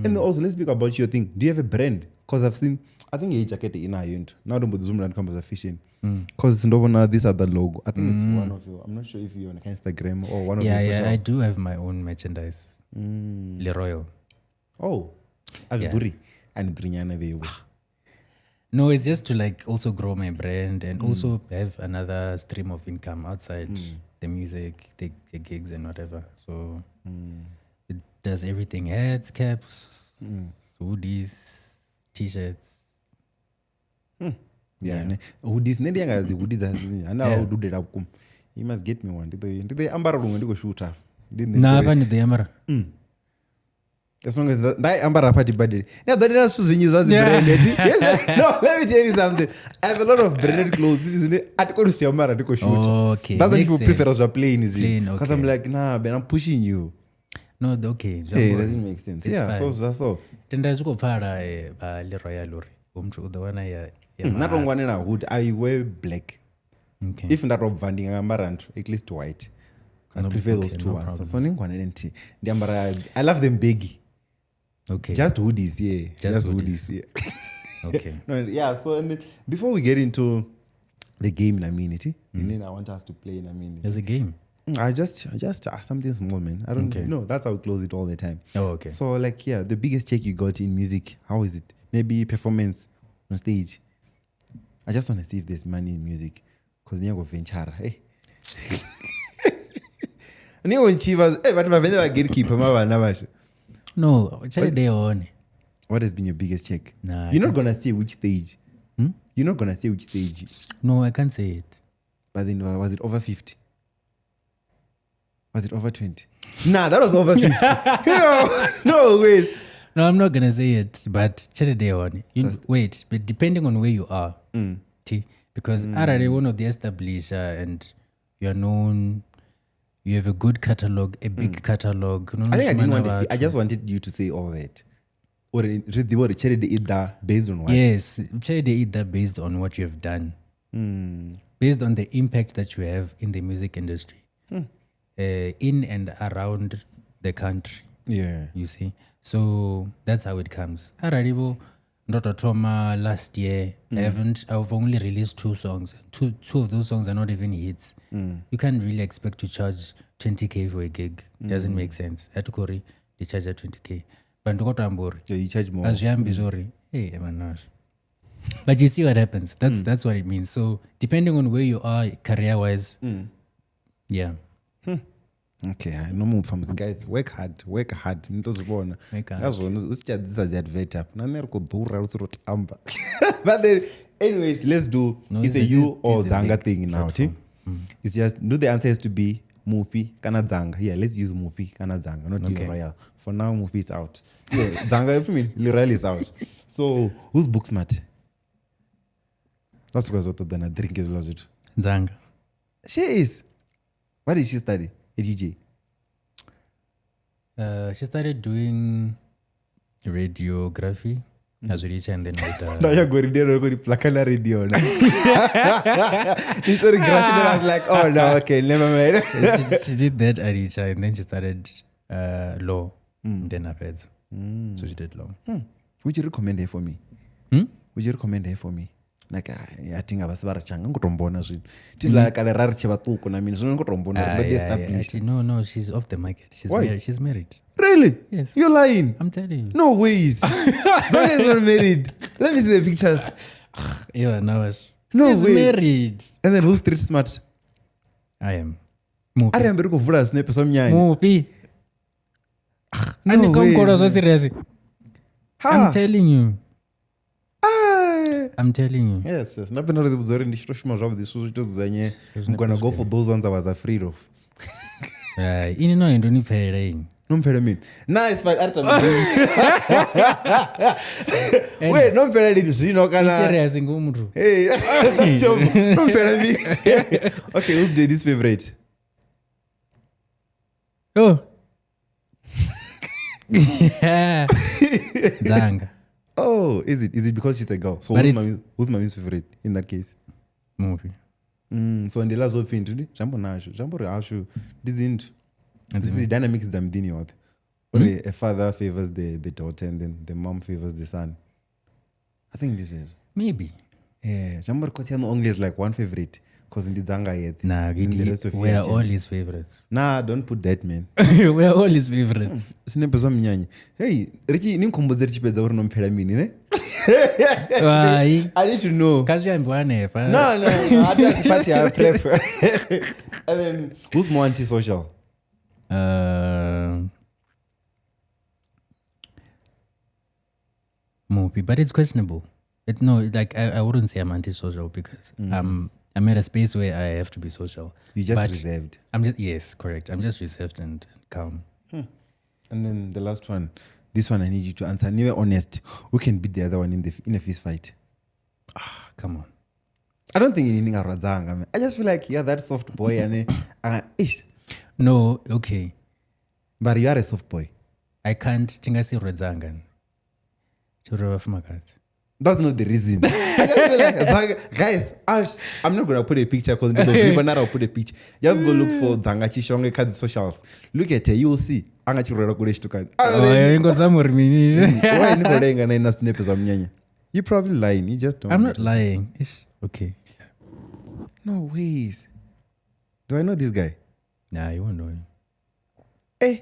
and also let's speak about your thing. Do you have a brand? Because I've seen, I think a jacket in Ayunt. Now don't zoom and come as a fishing. Because this other logo. I think it's one of you. I'm not sure if you're on Instagram or one of your socials. Yeah, I do have my own merchandise. Leroyale. Oh, Avduri and Drinyana Veyo. No, it's just to like also grow my brand and also have another stream of income outside the music, the gigs and whatever. So it does everything: hats, caps, hoodies, t-shirts. Yeah. Hoodies. You must get me one. Did they ambara go shoot off? Nah, the amara. As long as that ambara party buddy. Yeah, that is branded. No, let me tell you something. I have a lot of branded clothes. I go to see ambara to shoot. Okay. That's why people prefer us plain. Because I'm like, nah, but I'm pushing you. No, okay. Hey, it doesn't make sense. It's yeah, fine. so. Then there's go far Leroyale. The one I not on one in a hood. I wear black. Okay. If not of vanding amaranth, at least white. I prefer those two ones. So I love them big. Okay. Just hoodies, yeah. Just hoodies, yeah. Okay. No, yeah. So and then, before we get into the game in amenity, and then I want us to play in amenity. There's a game. I just something small, man. I don't know. That's how we close it all the time. Oh, okay. So like, yeah, the biggest check you got in music, how is it? Maybe performance on stage. I just want to see if there's money in music. Because you go venture, hey. And when Chivas, hey, but I get keeper, no, tell day on. What has been your biggest check? Nah, you're not gonna say which stage. You're not gonna say which stage. No, I can't say it. But then was it over 50? Was it over 20? Nah, that was over 50. No, wait. No, I'm not gonna say it, but tell day on. Wait, but depending on where you are, because already one of the establisher and you're known. You have a good catalog, a big catalog. I think I didn't want to. I just wanted you to say all that. Or they were charity either based on what? Yes, charity either based on what you have done, based on the impact that you have in the music industry, in and around the country. Yeah, you see. So that's how it comes. Araribo, Dr. Toma last year. I've only released 2 songs. Two of those songs are not even hits. You can't really expect to charge 20K for a gig. Doesn't make sense. At Kori, they charge at 20K. But you charge more. As Bizori, hey, but you see what happens. That's what it means. So depending on where you are career-wise, yeah. Okay, I know more from guys. Work hard. Work hard. That's one. That's one. This advert up. But then, anyways, let's do. It's a you or Zanga thing now. It's just the answer has to be Mufhi kana Zanga. Yeah, let's use Mufhi kana Zanga, not Leroyale. For now, Mufhi is out. Yeah, Zanga, if you mean Leroyale is out. So who's book smart? That's because what I drink is lost. Zanga. She is. What did she study? A DJ. She started doing radiography as a teacher, and then now you're going to plug on radio. Radiography, then I was like, oh no, okay, never mind. she did that at teacher, and then she started law. Then afterwards, so she did law. Would you recommend her for me? Would you recommend her for me? Like I think I was very changa ngotombona zvino tiri like ale rari chevatuko na mini zvino ngotombona but established. No, she's off the market. She's married. Really? Yes. You're lying. I'm telling you. No ways. Zanga is not married. Let me see the pictures. Yeah, no she's married. And then who's street smart? I am. Mufhi. Ari ambiri kuvhura zvinepe somnyanya. Mufhi. No way. So serious. I'm telling you. Ah. I'm telling you. Yes, ndapenda kuti buzori ndichitoshuma zvavo zvisvo zvitozuzanye I'm gonna go for those ones I was afraid of. Ini no indonipfera ini. Nomphela mina. Nice but wait, nomphela lini zvino kana Serious ngumntu. Hey. Nomphela mina. Okay, who's Daddy's favorite? Oh. Zanga. Oh, is it because she's a girl? So who's mommy's favorite in that case? Mufhi. So ndela zopfinda ndi zvambonazvo zvambori hasho ndizinto the dynamics dzamdini yote or a father favors the daughter and then the mom favors the son. I think this is Maybe. Yeah, zvambori because you're only is like one favorite because ndidzanga yet. Nah, we are all his favorites. Nah, don't put that, man. We are all his favorites. Sinepezwa mnyanya. Hey, Richi ninkombodze richipedza uri nomphela mini ne? Why? I need to know. Cause you're nepa. No. I just party I prep. And then who's more antisocial? Mufhi, but it's questionable. I wouldn't say I'm antisocial because I'm at a space where I have to be social. You're just reserved. Yes, correct. I'm just reserved and calm. And then the last one. This one I need you to answer. And you're honest. Who can beat the other one in a fist fight? Come on. I don't think anything aradzanga. I just feel like you're that soft boy and ish. No, okay. But you are a soft boy. I can't think I see Redzangan. That's not the reason. I just feel like, guys, I'm not going to put a picture because I'll put a picture. Just go look for Zanga Tshishonge Kazi socials. Look at her, you will see. Why you probably lying. You just don't. I'm not lying. It's okay. No ways. Do I know this guy? Nah, you won't know him. Eh.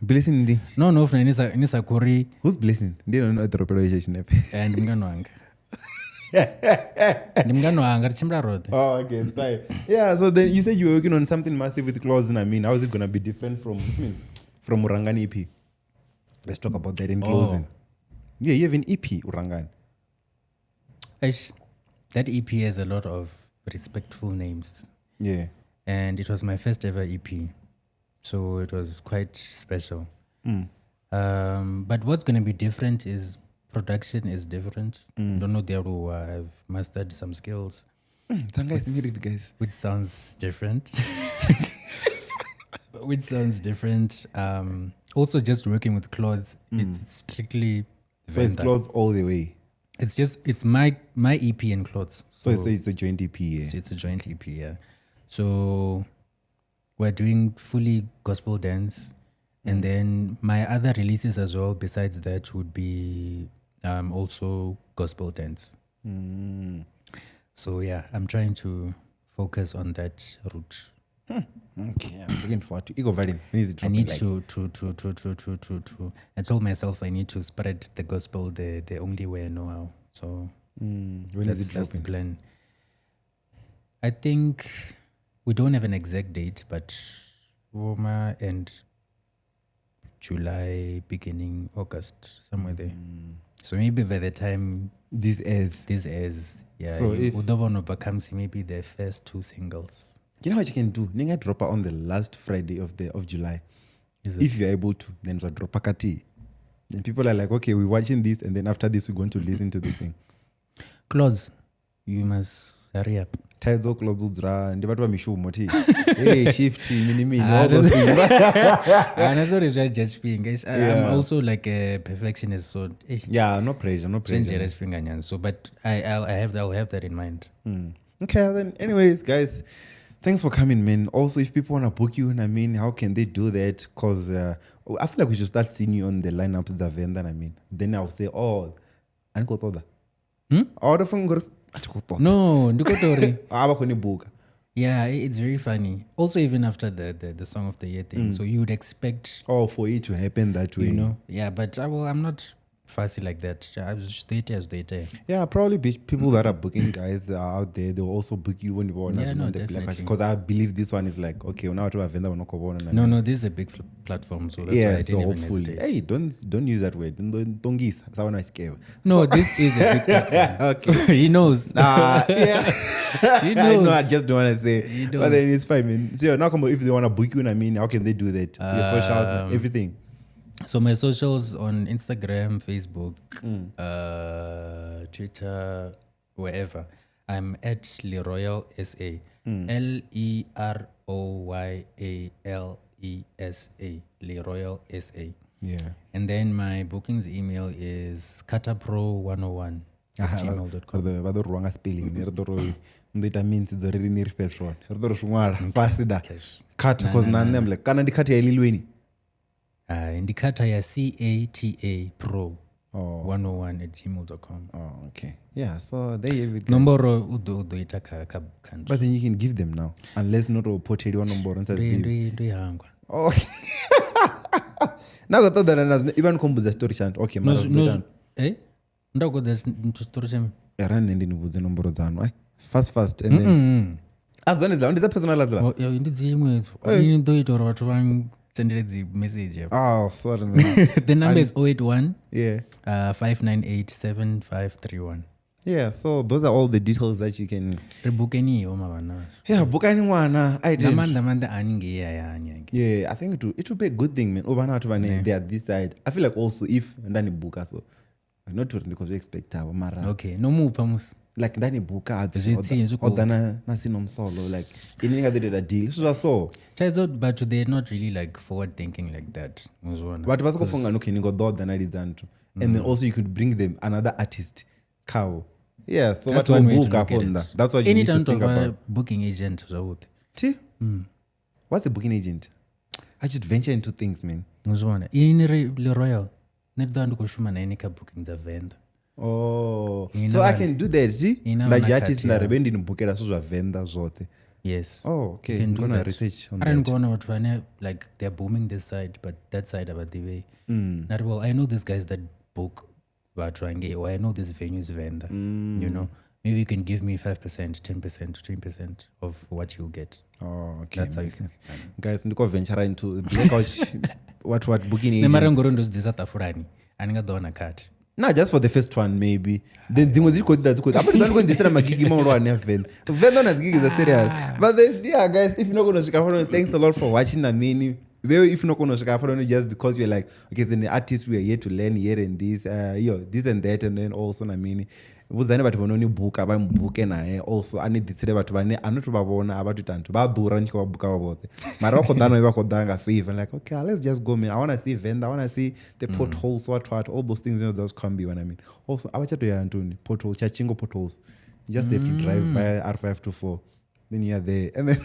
Blessing ndi. No, nisa kuri. Who's Blessing? They don't know the operation. And mngano wanga. Oh, okay, it's fine. Yeah, so then you said you were working on something massive with clothes, and I mean, how is it gonna be different from Urangani EP? Let's talk about that in closing. Yeah, you have an EP, Urangani. That EP has a lot of respectful names. Yeah. And it was my first ever EP. So it was quite special. But what's going to be different is production is different. Don't know there who I've mastered some skills. Guys. Which sounds different. Also just working with clothes, it's strictly so Venda. It's clothes all the way. It's my EP and clothes. So it's a joint EP, yeah. So it's a joint EP, yeah. So we're doing fully gospel dance. And then my other releases as well, besides that, would be also gospel dance. So yeah, I'm trying to focus on that route. Okay, I'm looking forward to Ego Varin. I need to I told myself I need to spread the gospel the only way I know how. So that's the plan. I think we don't have an exact date, but Roma and July, beginning August, somewhere there. So maybe by the time this airs, yeah. So if Udobono comes, maybe the first 2 singles. You know what you can do? Ninga drop on the last Friday of July. If you're able to, then drop a kati. Then people are like, okay, we're watching this, and then after this, we're going to listen to this thing. Close. You must hurry up. Tides of clothes udra ndivatu mishumo hey shift mini all those things. I'm sorry, just being guys. I'm also like a perfectionist, so yeah, no pressure. So but I'll have that in mind. Okay, then anyways, guys, thanks for coming, man. Also, if people want to book you, I mean, how can they do that? Because I feel like we should start seeing you on the lineups of Venda. I mean, then I'll say, oh, I got all that. No, Ndukotori. book. Yeah, it's very funny. Also, even after the Song of the Year thing, so you would expect for it to happen that way. You know, yeah, but I'm not fussy like that. Yeah, probably people that are booking guys out there, they'll also book you when you want Yeah, no, the black definitely. because I believe this one is like, okay, now to Venda No, this is a big platform, so that's why I yeah, didn't so even hopefully. hesitate. Hey, don't use that word. Don't give. No, this is a big platform. Okay. He knows. Yeah. He I know, knows. I just don't want to say. He But then knows. it's fine, man. So now come on, if they want to book you, how can they do that? Your socials, everything. So my socials on Instagram, Facebook, Twitter, wherever. I'm at Leroyale SA. LEROYALESA. Leroyale SA. Yeah. And then my bookings email is katapro101 at gmail.com. Va do ruanga spelling. Ndita means it's already near petrol. Rdoro shungwala. Fasida. Cut because none them like kana ndikati ya lilweni. Indicata ya CATA Pro 101 at gmail.com. Oh, okay. Yeah, so there you have it. Nomboro udoita country. But then you can give them now. Unless not reported one number and says oh. Now I thought that even kumbuza story chant. Okay, Ndako there's story chant. Run and nibuze nomboro zanu. Fast and then as long as that is a personal as well. Yeah, ndidzi imwezo. Ndoita uri watu sendere dzi message. Oh, sorry man. The number is 081 yeah 5987531. Yeah, so those are all the details that you can Rebukeni omavana. Yeah, book anyone. I did. Namanda aninge yanya. Yeah, I think it would be a good thing, man. Obana to they are this side. I feel like also if ndani book so not because we expect our mara. Okay, no move pamus. Like ndani book or dana na Sino Msolo like any other did a deal. So but they're not really like forward thinking like that. But was kufunga no kiningo do than I did and then also you could bring them another artist. Cow. Yeah, so that's what one book up on that. That's what you need to think about. Booking agent. What's a booking agent? I just venture into things, man. In Leroyale, nedando kushuma na enika booking za Venda. Oh, so I can do that, see? Like artist na rebendi nibukera so za Venda zote. Yes. Oh, okay. I'm gonna research on that. I don't go on like they're booming this side, but that side about the way. Not well. I know these guys that book. Or I know this venue's Venda. You know, maybe you can give me 5%, 10%, 20% of what you'll get. Oh, okay. That's how it is. Guys, ndiko venture into what booking agents. Nemarangoro ndo zisata furani. Aninga dona cut. Nah, just for the first one maybe. Then things you could that could. But don't go into the gigi more on Venda. Venda na gigi is a serial. But then, yeah, guys, if you're not gonna shika, thanks a lot for watching. I mean. Very if not going to shaka just because we're like okay, as an artist we are here to learn here and this this and that, and then also I mean vuzane bathu vanoni book abambuke naye also ani ditsire bathu vane anoto babona abatutantu badura ndiko babuka babote mara wakodana ibakodanga favor like okay, let's just go, man. I want to see Venda, I want to see the potholes, what all those things, just can be what I mean. Also abachato ya Antoni potholes, chachingo potholes, you just have to drive via R524. Then you're there. And then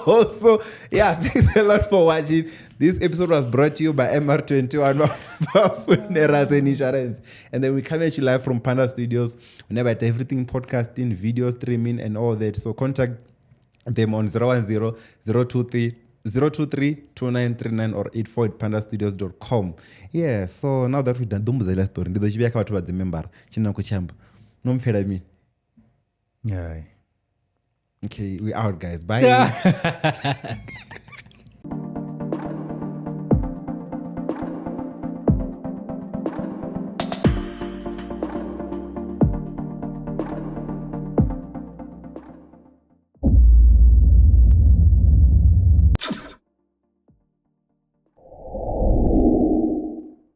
also, yeah, thanks a lot for watching. This episode was brought to you by MR21 Funerals and Insurance. And then we come at you live from Panda Studios. Whenever at everything, podcasting, video streaming, and all that. So contact them on 010-023-2939 or 84@pandastudios.com. Yeah, so now that we've done the story, did you about the member? Chinako Champ. No me. Yeah. Okay, we out, guys. Bye.